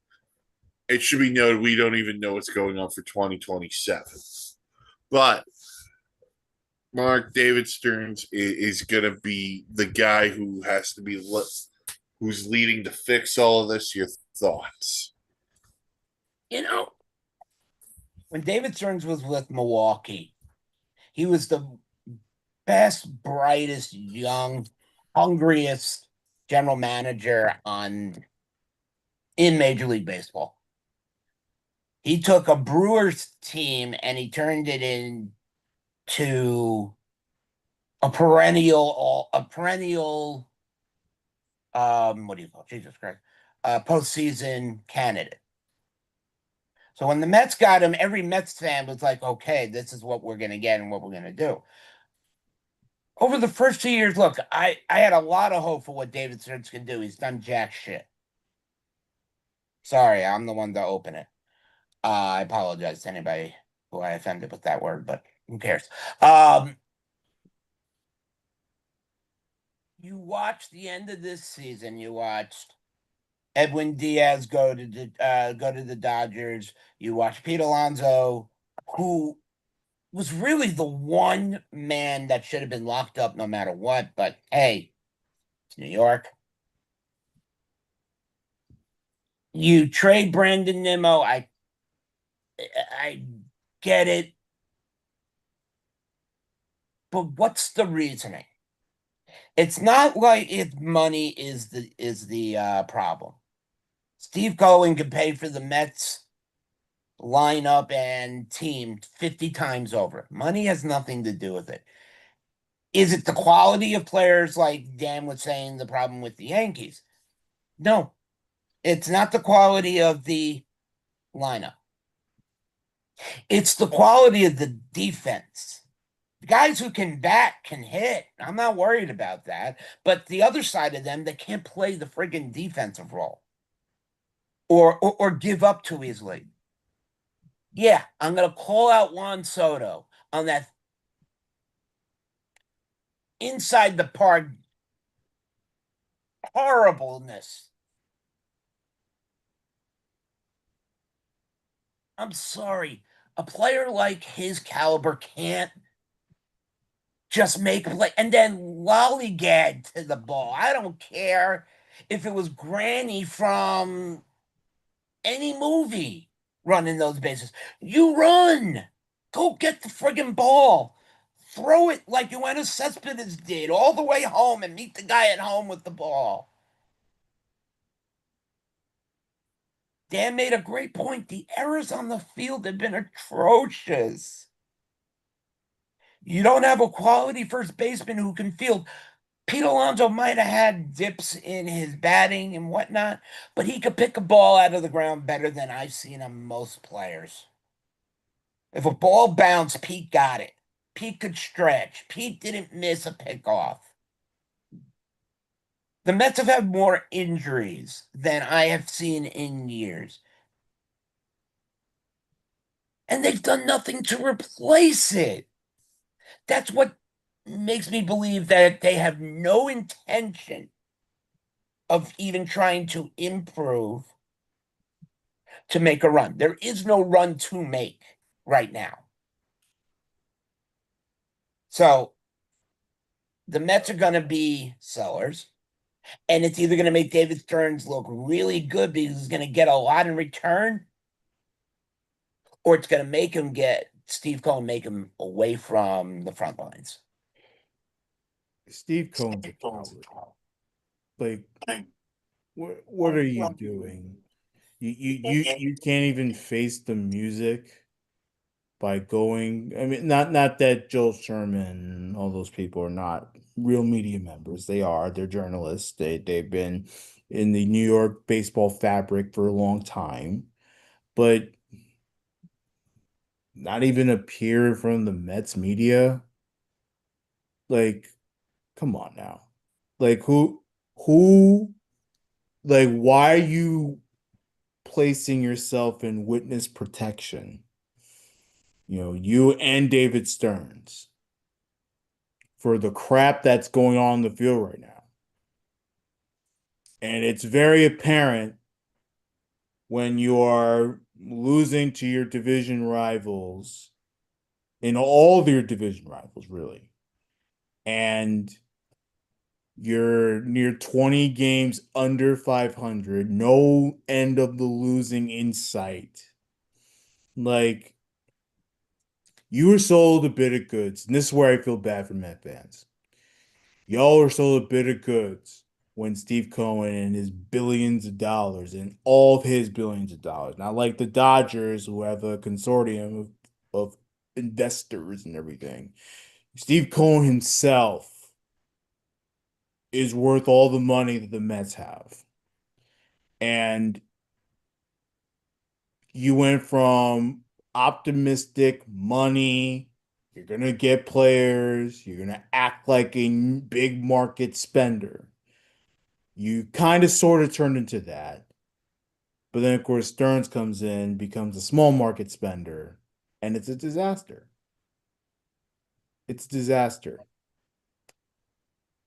It should be noted we don't even know what's going on for 2027. But Mark, David Stearns is going to be the guy who has to be who's leading to fix all of this. Your thoughts? When David Stearns was with Milwaukee, he was the best, brightest, young, hungriest general manager in Major League Baseball. He took a Brewers team and he turned it into a perennial what do you call it? Jesus Christ, postseason candidate. So when the Mets got him, every Mets fan was like, okay, this is what we're going to get and what we're going to do. Over the first 2 years, look, I had a lot of hope for what David Stearns can do. He's done jack shit. Sorry, I'm the one to open it. I apologize to anybody who I offended with that word, but who cares? You watched the end of this season. You watched Edwin Diaz go to the Dodgers. You watched Pete Alonso, who was really the one man that should have been locked up no matter what. But hey, it's New York. You trade Brandon Nimmo. I get it. But what's the reasoning? It's not like if money is the problem. Steve Cohen can pay for the Mets lineup and team 50 times over. Money has nothing to do with it. Is it the quality of players like Dan was saying the problem with the Yankees? No, it's not the quality of the lineup. It's the quality of the defense. The guys who can bat can hit. I'm not worried about that. But the other side of them, they can't play the friggin' defensive role or give up too easily. Yeah, I'm going to call out Juan Soto on that inside the park horribleness. I'm sorry. A player like his caliber can't just make a play and then lollygag to the ball. I don't care if it was Granny from any movie running those bases. You run. Go get the friggin' ball. Throw it like Yoenis Cespedes did all the way home and meet the guy at home with the ball. Dan made a great point. The errors on the field have been atrocious. You don't have a quality first baseman who can field. Pete Alonso might have had dips in his batting and whatnot, but he could pick a ball out of the ground better than I've seen on most players. If a ball bounced, Pete got it. Pete could stretch. Pete didn't miss a pickoff. The Mets have had more injuries than I have seen in years. And they've done nothing to replace it. That's what makes me believe that they have no intention of even trying to improve to make a run. There is no run to make right now. So the Mets are going to be sellers, and it's either going to make David Stearns look really good because he's going to get a lot in return, or it's going to make him get Steve Cohen, make him away from the front lines. Steve Cohen's a coward. Like, what are you doing? You can't even face the music by going. I mean, not that Joel Sherman and all those people are not real media members. They are. They're journalists. They've been in the New York baseball fabric for a long time, but not even appear from the Mets media. Like, come on now. Like who like why are you placing yourself in witness protection? You know, you and David Stearns for the crap that's going on in the field right now. And it's very apparent when you are losing to your division rivals, in all of your division rivals, really. And you're near 20 games under 500, no end of the losing in sight. Like, you were sold a bit of goods, and this is where I feel bad for Met fans. Y'all were sold a bit of goods when Steve Cohen and his billions of dollars and all of his billions of dollars, not like the Dodgers who have a consortium of investors and everything. Steve Cohen himself is worth all the money that the Mets have. And you went from optimistic money, you're going to get players, you're going to act like a big market spender. You kind of sort of turned into that. But then, of course, Stearns comes in, becomes a small market spender, and it's a disaster. It's a disaster.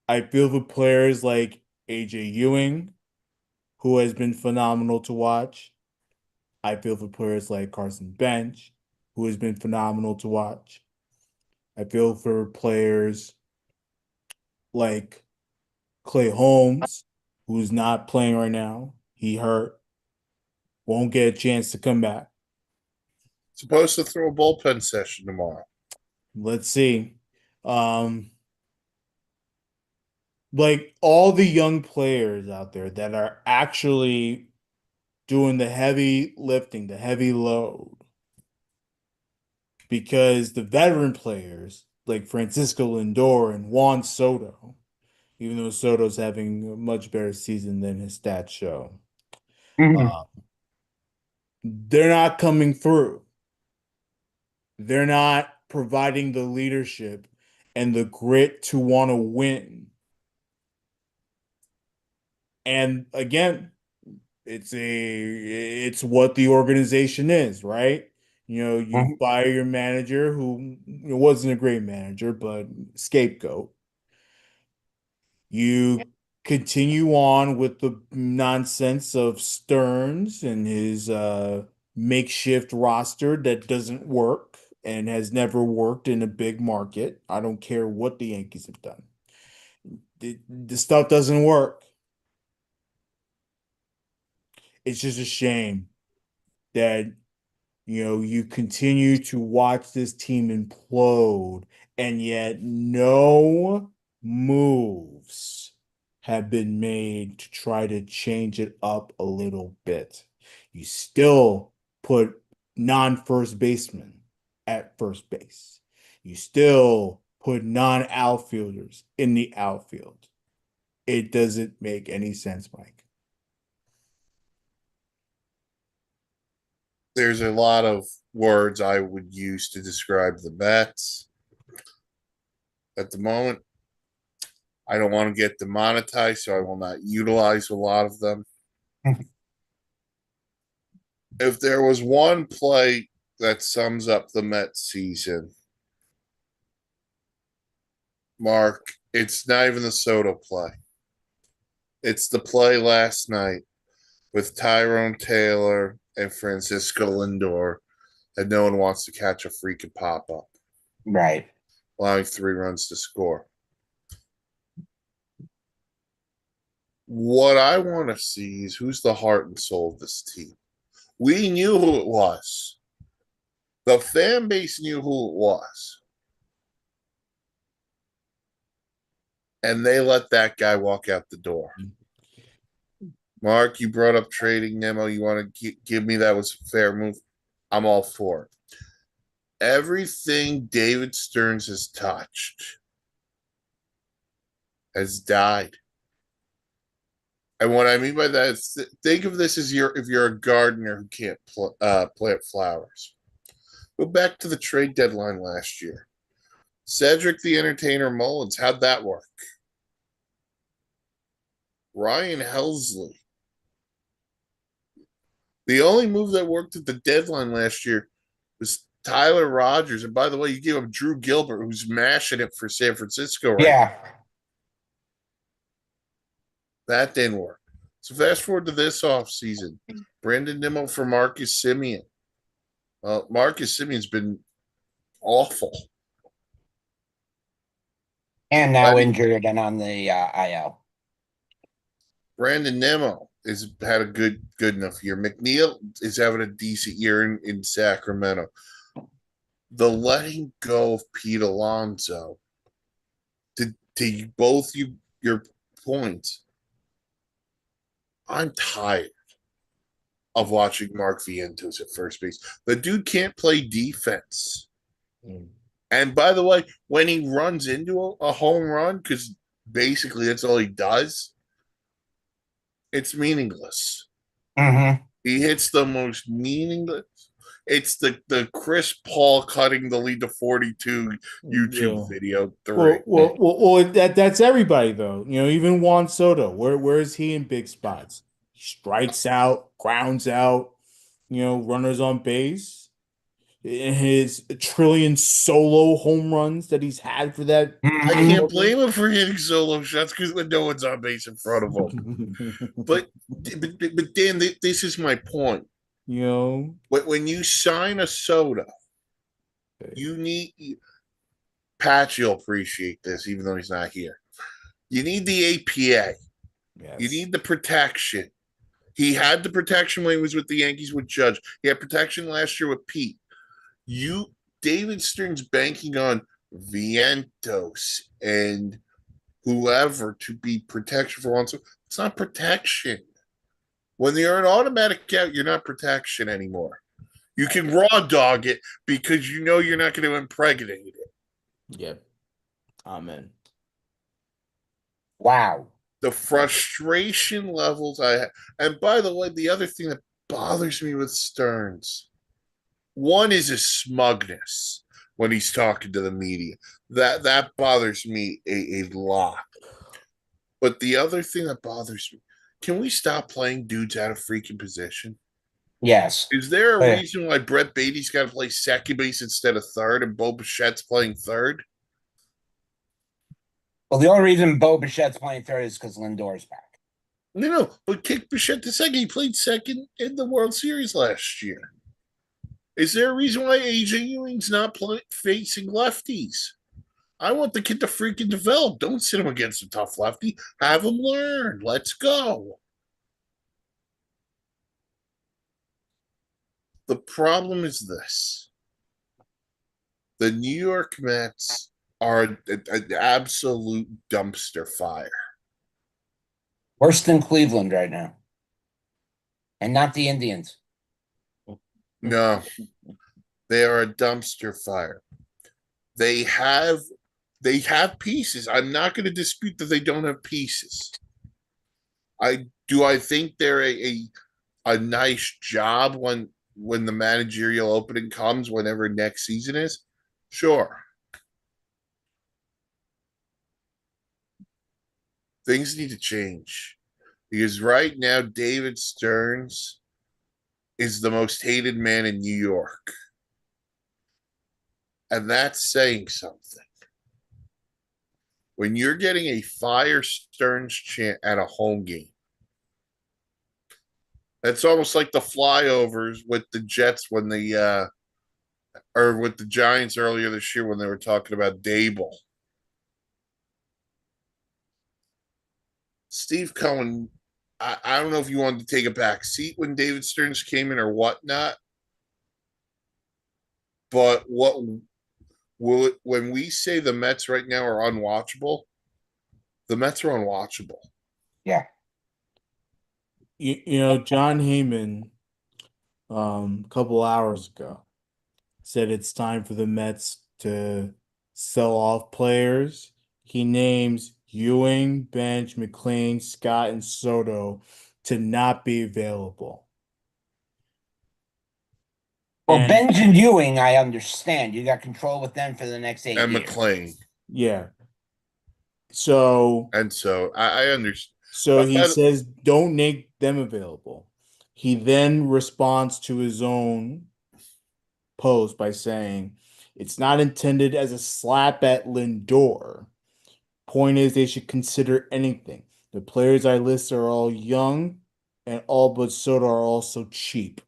I feel for players like AJ Ewing, who has been phenomenal to watch. I feel for players like Carson Bench, who has been phenomenal to watch. I feel for players like Clay Holmes, who's not playing right now. He hurt, won't get a chance to come back. Supposed to throw a bullpen session tomorrow. Let's see. Like all the young players out there that are actually doing the heavy lifting, the heavy load, because the veteran players like Francisco Lindor and Juan Soto, even though Soto's having a much better season than his stats show, uh, they're not coming through. They're not providing the leadership and the grit to want to win. And again, it's what the organization is, right? You know, you fire your manager who wasn't a great manager, but scapegoat. You continue on with the nonsense of Stearns and his makeshift roster that doesn't work and has never worked in a big market. I don't care what the Yankees have done. The stuff doesn't work. It's just a shame that You continue to watch this team implode, and yet no moves have been made to try to change it up a little bit. You still put non-first baseman at first base. You still put non-outfielders in the outfield. It doesn't make any sense, Mike. There's a lot of words I would use to describe the Mets at the moment. I don't want to get demonetized, so I will not utilize a lot of them. If there was one play that sums up the Mets season, Mark, it's not even the Soto play. It's the play last night with Tyrone Taylor and Francisco Lindor that no one wants to catch a freaking pop-up, Right. allowing 3 runs to score. What I want to see is who's the heart and soul of this team. We knew who it was. The fan base knew who it was. And they let that guy walk out the door. Mark, you brought up trading Nemo. You want to give me that was a fair move? I'm all for it. Everything David Stearns has touched has died. And what I mean by that is think of this as if you're a gardener who can't plant flowers. Go back to the trade deadline last year. Cedric the Entertainer Mullins, how'd that work? Ryan Helsley. The only move that worked at the deadline last year was Tyler Rogers. And by the way, you gave up Drew Gilbert, who's mashing it for San Francisco right now. Yeah. That didn't work. So fast forward to this offseason. Brandon Nimmo for Marcus Semien. Marcus Simeon's been awful. And now injured and on the IL. Brandon Nimmo has had a good enough year. McNeil is having a decent year in Sacramento. The letting go of Pete Alonso, to both your points, I'm tired of watching Mark Vientos at first base. The dude can't play defense. And by the way, when he runs into a home run, because basically that's all he does, it's meaningless. Mm-hmm. He hits the most meaningless. It's the Chris Paul cutting the lead to 42 YouTube video. Well, that's everybody though. Even Juan Soto. Where is he in big spots? He strikes out, grounds out. Runners on base. His trillion solo home runs that he's had for that. I can't blame him for hitting solo shots because no one's on base in front of him. but Dan, this is my point. When you sign a Soto, you need Patch. You'll appreciate this, even though he's not here. You need the APA. Yes. You need the protection. He had the protection when he was with the Yankees with Judge. He had protection last year with Pete. David Stern's banking on Vientos and whoever to be protection for once. It's not protection. When you're an automatic out, you're not protection anymore. You can raw dog it because you know you're not going to impregnate it. Yep. Amen. Wow. The frustration levels I have. And by the way, the other thing that bothers me with Stearns, one is his smugness when he's talking to the media. That bothers me a lot. But the other thing that bothers me, can we stop playing dudes out of freaking position? Yes. Is there a reason why Brett Beatty's got to play second base instead of third and Bo Bichette's playing third? Well, the only reason Bo Bichette's playing third is because Lindor's back. No, but kick Bichette to second. He played second in the World Series last year. Is there a reason why AJ Ewing's not facing lefties? I want the kid to freaking develop. Don't sit him against a tough lefty. Have him learn. Let's go. The problem is this. The New York Mets are an absolute dumpster fire. Worse than Cleveland right now. And not the Indians. No, they are a dumpster fire. They have pieces. I'm not going to dispute that they don't have pieces. I think they're a nice job when the managerial opening comes, whenever next season is. Sure. Things need to change. Because right now, David Stearns is the most hated man in New York. And that's saying something. When you're getting a fire Stearns chant at a home game, that's almost like the flyovers with the Jets when or with the Giants earlier this year when they were talking about Dable. Steve Cohen, I don't know if you wanted to take a back seat when David Stearns came in or whatnot, but when we say the Mets right now are unwatchable, the Mets are unwatchable. Yeah. John Heyman, a couple hours ago, said it's time for the Mets to sell off players. He names Ewing, Bench, McLean, Scott, and Soto to not be available. Well, And Benj and Ewing, I understand. You got control with them for the next 8 And years. McLean. yeah. So And so I understand. he says don't make them available. He then responds to his own post by saying it's not intended as a slap at Lindor. Point is, they should consider anything. The players I list are all young, and all but Soto are also cheap.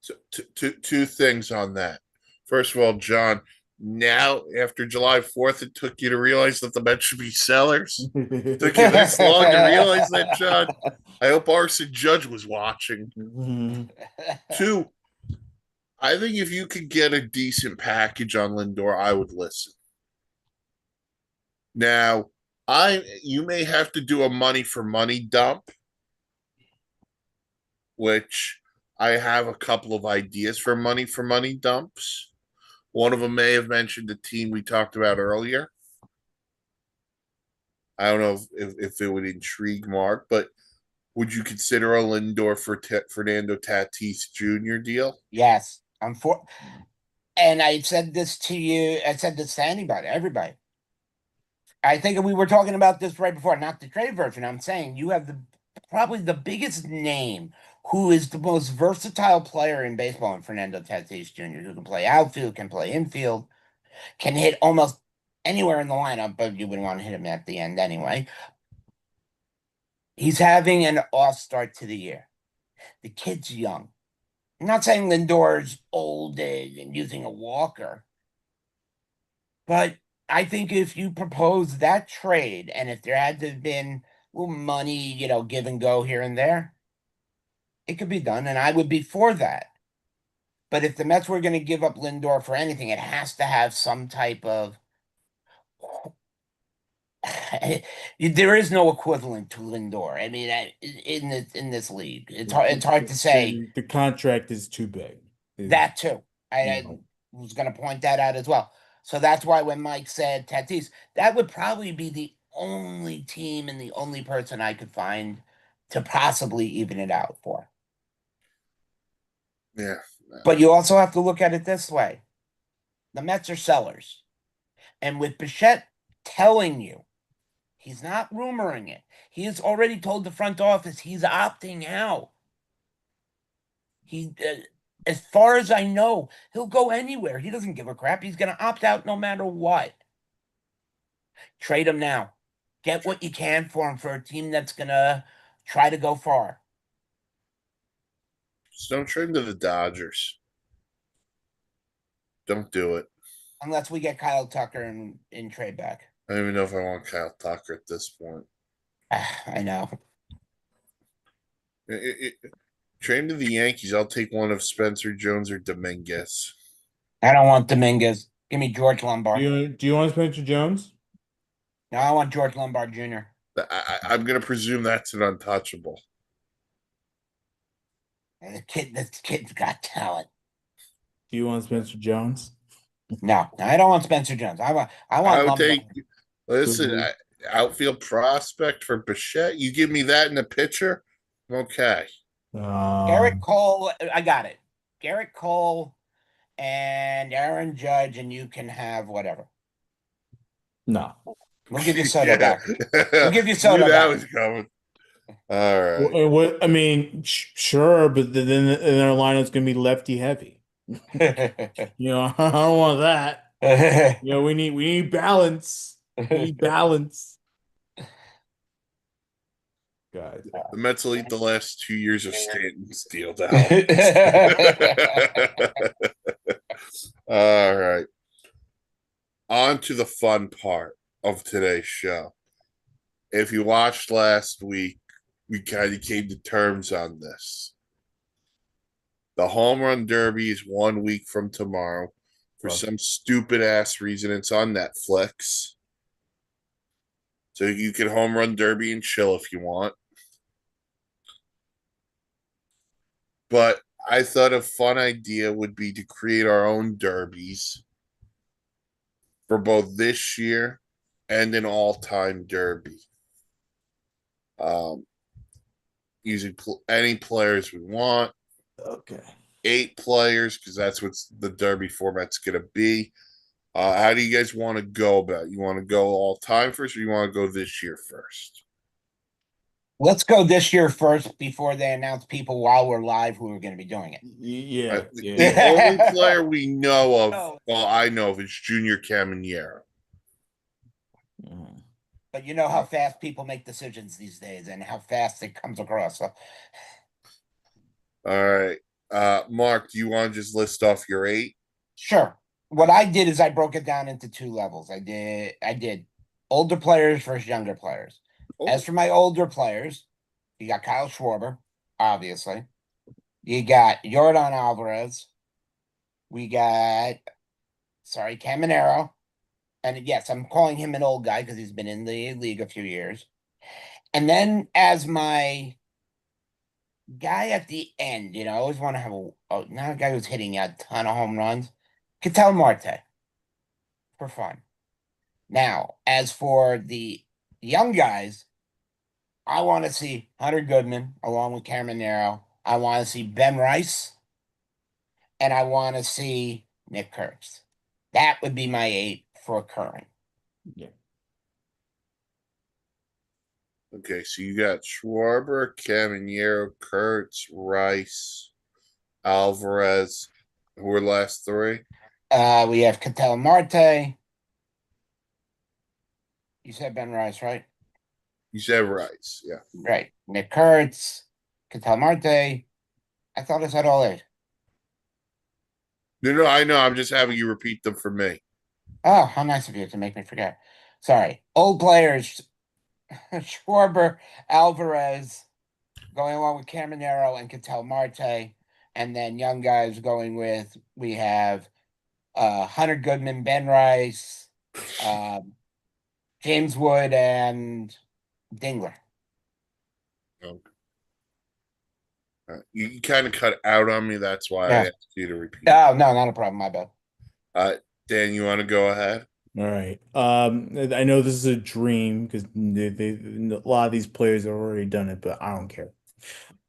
So two things on that. First of all, John, now after July 4th, it took you to realize that the Mets should be sellers. It took you this long to realize that, John. I hope Arson Judge was watching. Two, I think if you could get a decent package on Lindor, I would listen. Now, you may have to do a money for money dump, which I have a couple of ideas for money dumps. One of them may have mentioned the team we talked about earlier. I don't know if it would intrigue Mark, but would you consider a Lindor for Fernando Tatis Jr. deal? Yes. And I said this to you. I said this to anybody, everybody. I think we were talking about this right before, not the trade version. I'm saying you have probably the biggest name who is the most versatile player in baseball in Fernando Tatis Jr., who can play outfield, can play infield, can hit almost anywhere in the lineup, but you wouldn't want to hit him at the end anyway. He's having an off start to the year. The kid's young. I'm not saying Lindor's old and using a walker, but I think if you propose that trade, and if there had to have been a little money, give and go here and there, it could be done, and I would be for that. But if the Mets were going to give up Lindor for anything, it has to have some type of. There is no equivalent to Lindor. I mean, in this league, it's hard to say. The contract is too big. That too. I was going to point that out as well. So that's why when Mike said Tatis, that would probably be the only team and the only person I could find to possibly even it out for. Yeah. But you also have to look at it this way. The Mets are sellers. And with Bichette telling you, he's not rumoring it. He has already told the front office he's opting out. As far as I know, he'll go anywhere. He doesn't give a crap. He's going to opt out no matter what. Trade him now. Get what you can for him for a team that's going to try to go far. Just don't trade him to the Dodgers. Don't do it. Unless we get Kyle Tucker in trade back. I don't even know if I want Kyle Tucker at this point. I know. Trade him to the Yankees. I'll take one of Spencer Jones or Dominguez. I don't want Dominguez. Give me George Do Lombard. you want Spencer Jones? No, I want George Lombard Jr. I'm going to presume that's an untouchable. This kid's got talent. Do you want Spencer Jones? No, I don't want Spencer Jones. I want I would Lombard. take, listen, outfield prospect for Bichette. You give me that in a pitcher, okay. Garrett Cole. I got it. Garrett Cole and Aaron Judge, and you can have whatever. No. We'll give you Soto Yeah. back. We'll give you Knew Soto that back. was coming. All right. What I mean, sure, but then our lineup's gonna be lefty heavy. You know, I don't want that. You know, we need balance. We need balance. God. The Mets will eat the last 2 years of Stanton's deal down. All right. On to the fun part of today's show. If you watched last week, we kind of came to terms on this. The home run derby is 1 week from tomorrow. For some stupid ass reason, it's on Netflix. So you can home run derby and chill if you want. But I thought a fun idea would be to create our own derbies for both this year and an all-time derby. Using any players we want. Okay. 8 players, because that's what the derby format's going to be. How do you guys want to go about it? You want to go all time first, or you want to go this year first? Let's go this year first before they announce people while we're live who are going to be doing it. Yeah. The only player we know of, well, I know of, is Junior Caminero. But you know how fast people make decisions these days and how fast it comes across. So. All right. Mark, do you want to just list off your 8? Sure. What I did is I broke it down into 2 levels. I did older players versus younger players. Oh. As for my older players, you got Kyle Schwarber, obviously. You got Yordan Alvarez. We got, Caminero. And yes, I'm calling him an old guy because he's been in the league a few years. And then as my guy at the end, I always want to have not a guy who's hitting a ton of home runs. Ketel Marte for fun. Now, as for the young guys, I want to see Hunter Goodman along with Caminero. I want to see Ben Rice. And I want to see Nick Kurtz. That would be my 8 for current. Yeah. Okay, so you got Schwarber, Caminero, Kurtz, Rice, Alvarez. Who are the last 3? We have Ketel Marte. You said Ben Rice, right? You said Rice, yeah. Right. Nick Kurtz, Ketel Marte. I thought I said all 8. No, I know. I'm just having you repeat them for me. Oh, how nice of you to make me forget. Sorry. Old players, Schwarber, Alvarez, going along with Caminero and Ketel Marte. And then young guys we have Hunter Goodman, Ben Rice, James Wood, and Dingler. Okay. You kind of cut out on me. That's why I asked you to repeat. Oh, no, not a problem. My bad. Dan, you want to go ahead? All right. I know this is a dream because a lot of these players have already done it, but I don't care.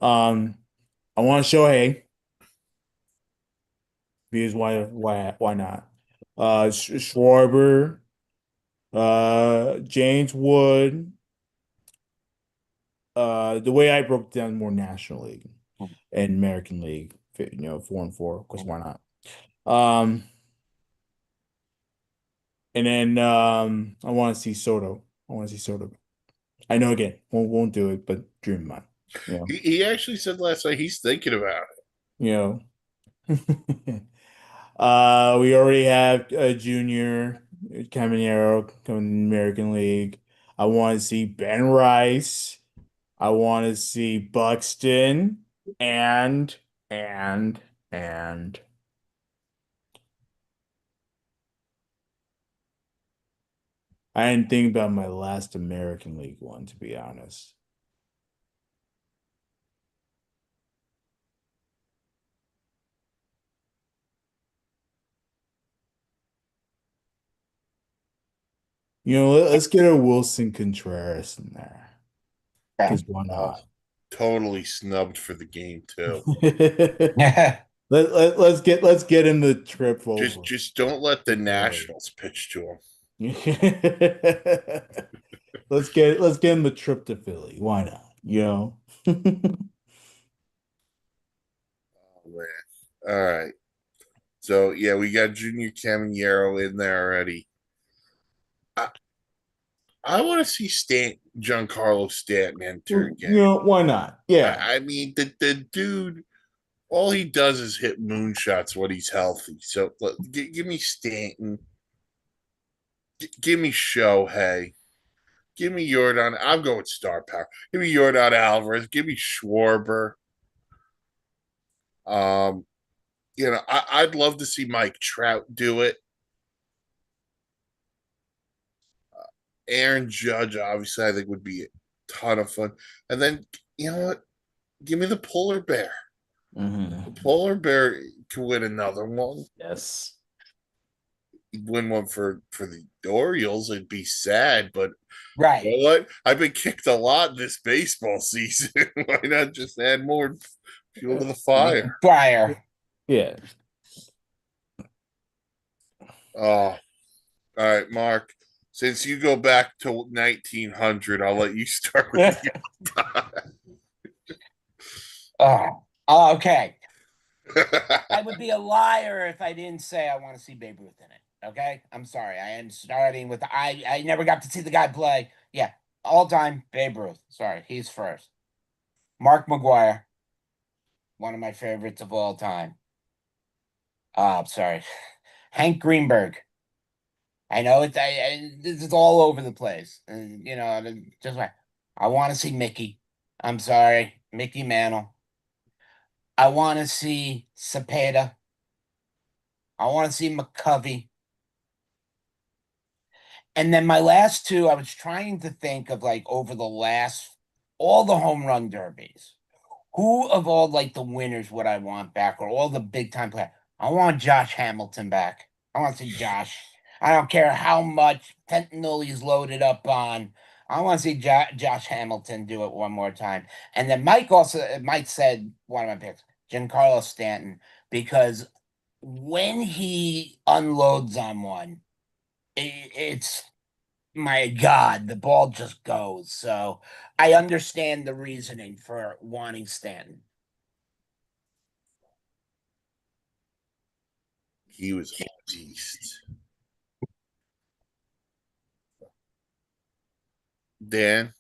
I want Shohei because why not? Schwarber, James Wood. The way I broke down more National League and American League, 4 and 4, because why not? And then I want to see Soto. I know again, won't do it, but dream of mine. He actually said last night he's thinking about it. We already have Junior Caminero coming in the American League. I want to see Ben Rice. I want to see Buxton. and and and I didn't think about my last American League one, to be honest. Let's get a Wilson Contreras in there. Okay. Because why Oh, not? totally snubbed for the game too. Let's get him the trip Just over. just don't let the To Philly. Nationals pitch to him. Let's get him the trip to Philly. Why not? Oh, man. All right. So yeah, we got Junior Caminero in there already. I, I want to see Giancarlo Stanton enter again. Why not? Yeah. I mean, the dude, all he does is hit moonshots when he's healthy. So give me Stanton. Give me Shohei. Give me Jordan. I'm going star power. Give me Jordan Alvarez. Give me Schwarber. Um, I'd love to see Mike Trout do it. Aaron Judge, obviously, I think would be a ton of fun. And then, you know what? Give me the polar bear. The Mhm. polar bear could win another one. Yes. He'd win one for the Orioles. It'd be sad, but Right. you know what? I've been kicked a lot this baseball season. Why not just add more fuel to the fire? Fire. Yeah. Oh, all right, Mark. Since you go back to 1900, I'll let you start with the. Oh, okay. I would be a liar if I didn't say I want to see Babe Ruth in it. Okay, I'm sorry. I am starting with I never got to see the guy play. Yeah, all time Babe Ruth. Sorry, he's first. Mark McGuire, one of my favorites of all time. Sorry, Hank Greenberg. I know it's all over the place. Just like I want to see Mickey. I'm sorry, Mickey Mantle. I want to see Cepeda. I want to see McCovey. And then my last two, I was trying to think of like over the last all the home run derbies. Who of all like the winners would I want back, or all the big time players? I want Josh Hamilton back. I want to see Josh. I don't care how much fentanyl he's loaded up on. I want to see Josh Hamilton do it one more time. And then Mike said one of my picks, Giancarlo Stanton, because when he unloads on one, it's my God, the ball just goes. So I understand the reasoning for wanting Stanton. He was a beast. Dan,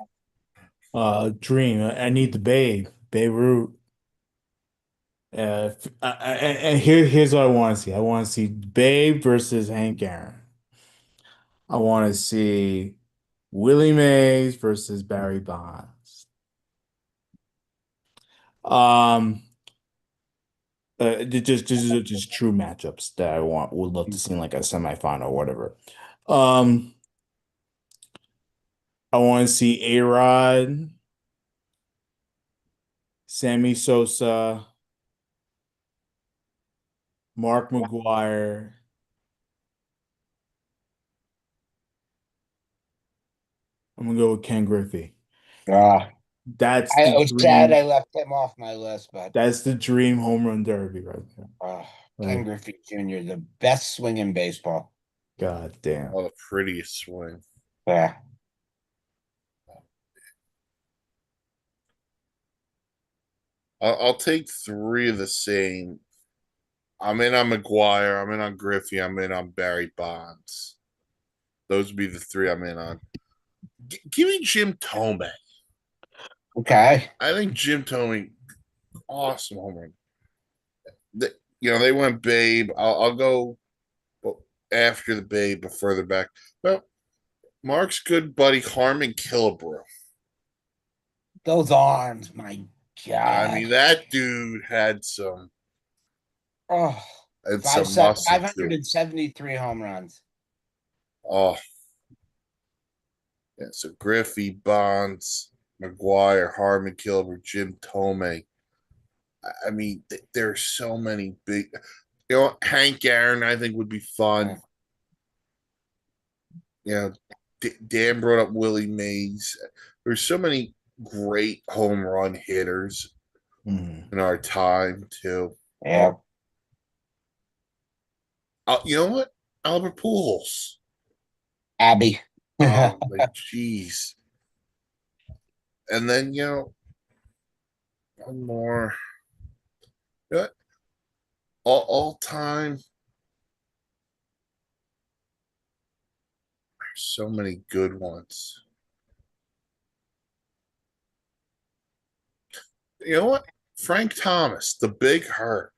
Dream. I need the Babe. Babe Ruth. And here's what I want to see. I want to see Babe versus Hank Aaron. I want to see Willie Mays versus Barry Bonds. Um, just true matchups that would love to see in like a semifinal or whatever. Um, I want to see A-Rod, Sammy Sosa, Mark McGuire. I'm gonna go with Ken Griffey. Uh, That's I the was sad I dream. left him off my list, but That's the dream home run derby right there. uh, Ken Like, Griffey Jr., the best swing in baseball. God damn. oh, the prettiest swing. Yeah. I'll take three of the same. I'm in on McGuire. I'm in on Griffey. I'm in on Barry Bonds. Those would be the three I'm in on. Give me Jim Thome. Okay. I think Jim Thome, awesome home run. They went Babe. I'll go after the Babe, but further back. Well, Mark's good buddy Harmon Killebrew. Those arms, my I God. mean, that dude Oh, had some muscle to him. 573 home runs. Oh, yeah. So Griffey, Bonds, McGuire, Harmon, Kilbert, Jim Tomei. I mean, there's so many big. Hank Aaron, I think would be fun. You know, Dan brought up Willie Mays. There's so many great home run hitters Mhm. in our time too. Yeah. You know what? Albert Pujols. Abby. Like, geez. And then one more. You know what? All time. There's so many good ones. You know what? Frank Thomas, the Big Hurt.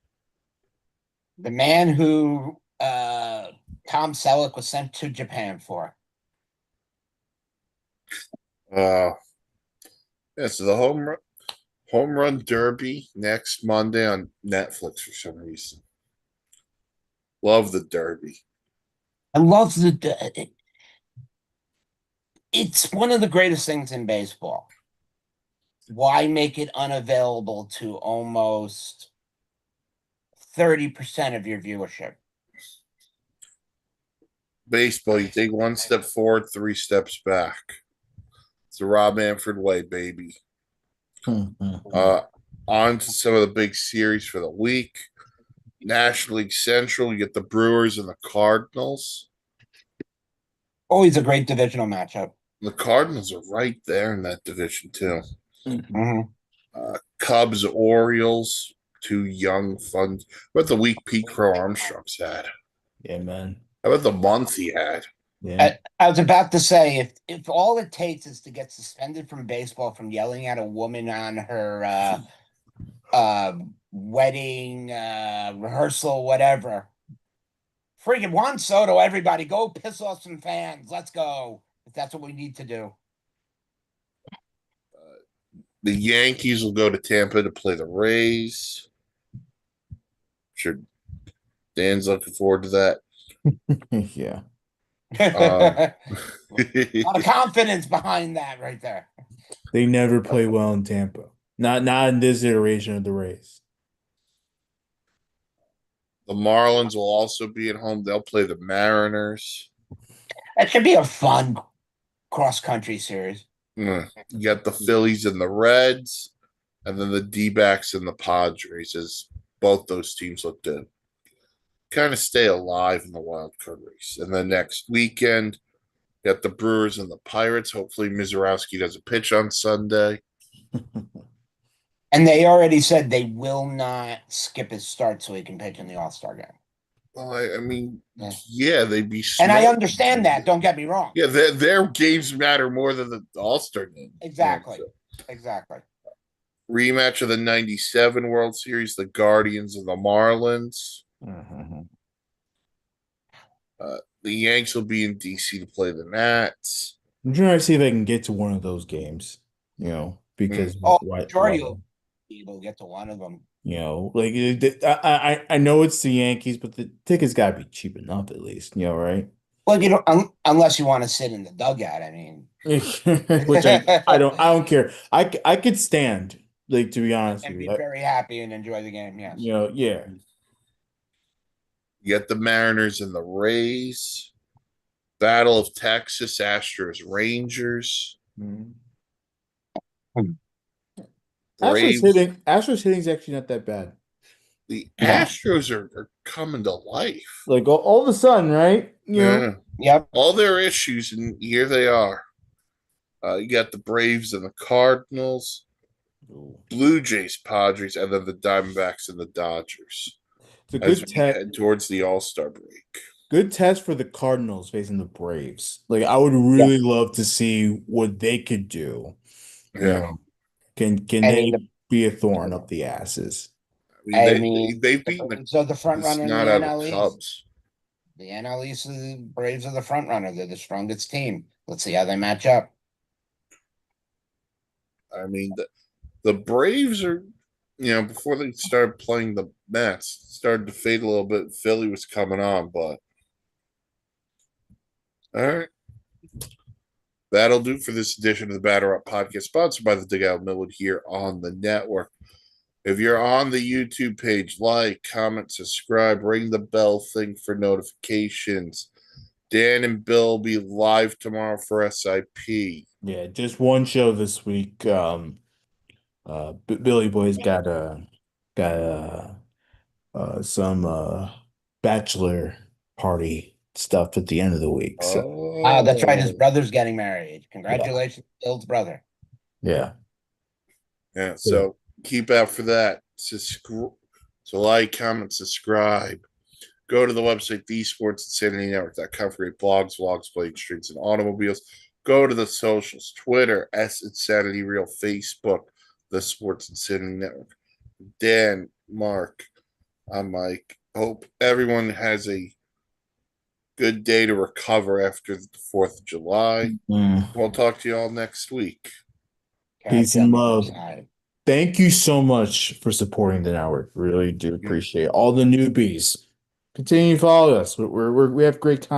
The man who Tom Selleck was sent to Japan for. Yeah, so the home run derby next Monday on Netflix for some reason. Love the derby. I love it's one of the greatest things in baseball. Why make it unavailable to almost 30% of your viewership? Baseball, you take one step forward, three steps back. It's the Rob Manfred way, baby. Mhm. On to some of the big series for the week. National League Central, you get the Brewers and the Cardinals. Always a great divisional matchup. The Cardinals are right there in that division, too. Mhm. Cubs, Orioles, two young, fun. How about the week Pete Crow Armstrong's had? Yeah, man. How about the month he had? Yeah. I was about to say, if all it takes is to get suspended from baseball from yelling at a woman on her wedding rehearsal, whatever. Freaking Juan Soto, everybody, go piss off some fans. Let's go. If that's what we need to do. The Yankees will go to Tampa to play the Rays. Sure, Dan's looking forward to that. Yeah. A lot of confidence behind that right there. They never play well in Tampa. Not in this iteration of the race. The Marlins will also be at home. They'll play the Mariners. That should be a fun cross country series. You got the Phillies and the Reds, and then the D backs and the Padres, as both those teams look to kind of stay alive in the wild card race. And then next weekend, got the Brewers and the Pirates. Hopefully, Mizorowski doesn't pitch on Sunday. And they already said they will not skip his start so he can pitch in the All-Star game. Well, I mean, Yeah. yeah, they'd be And I smart. understand that. Don't get me wrong. Yeah, their games matter more than the All-Star game. Exactly. So, Exactly. rematch of the 97 World Series, the Guardians and the Marlins. Mhm. The Yanks will be in DC to play the Nats. I'm trying to see if I can get to one of those games, because Oh, why, majority will be able to get to one of them. like I know it's the Yankees, but the tickets gotta be cheap enough at least, right? Well, unless you want to sit in the dugout. I mean, Which I don't care. I could stand, like, to be honest and with be you. very happy and enjoy the game. Yes. Yeah. You get the Mariners and the Rays. Battle of Texas, Astros, Rangers. Mhm. Braves. Astros hitting is actually not that bad. The Yeah. Astros are coming to life. Like all of a sudden, right? Yeah. Yep. All their issues, and here they are. You got the Braves and the Cardinals, Blue Jays, Padres, and then the Diamondbacks and the Dodgers It's a as good we head towards the All-Star break. good test for the Cardinals facing the Braves. Like, I would really love to see what they could do. Yeah. Can I they mean, be a thorn up the asses? I mean, they've the beaten Braves are the front this runner in the not out of NL the East. Cubs. The NL East, the Braves are the front runner. They're the strongest team. Let's see how they match up. I mean, The Braves are, before they started playing the Mets, started to fade a little bit. Philly was coming on, but all right. That'll do for this edition of the Batter Up Podcast, sponsored by the Dugout Millwood here on the network. If you're on the YouTube page, like, comment, subscribe, ring the bell thing for notifications. Dan and Bill will be live tomorrow for SIP. Yeah, just one show this week. Billy Boy's got some bachelor party stuff at the end of the week. So That's right. His Oh, brother's getting married. yeah, Congratulations, Bill's brother. yeah. yeah. So keep out for that. So like, comment, subscribe. Go to the website, thesportsinsanitynetwork.com for great blogs, vlogs, blade streets, and automobiles. Go to the socials, Twitter, Insanity Real, Facebook, the Sports Insanity Network. Dan, Mark, I'm Mike. Hope everyone has a good day to recover after the 4th of July. We'll talk to you all next week. Peace Catch you on and the other love. side. Thank you so much for supporting the network. Really do appreciate all the newbies. Continue to follow us. We have great content.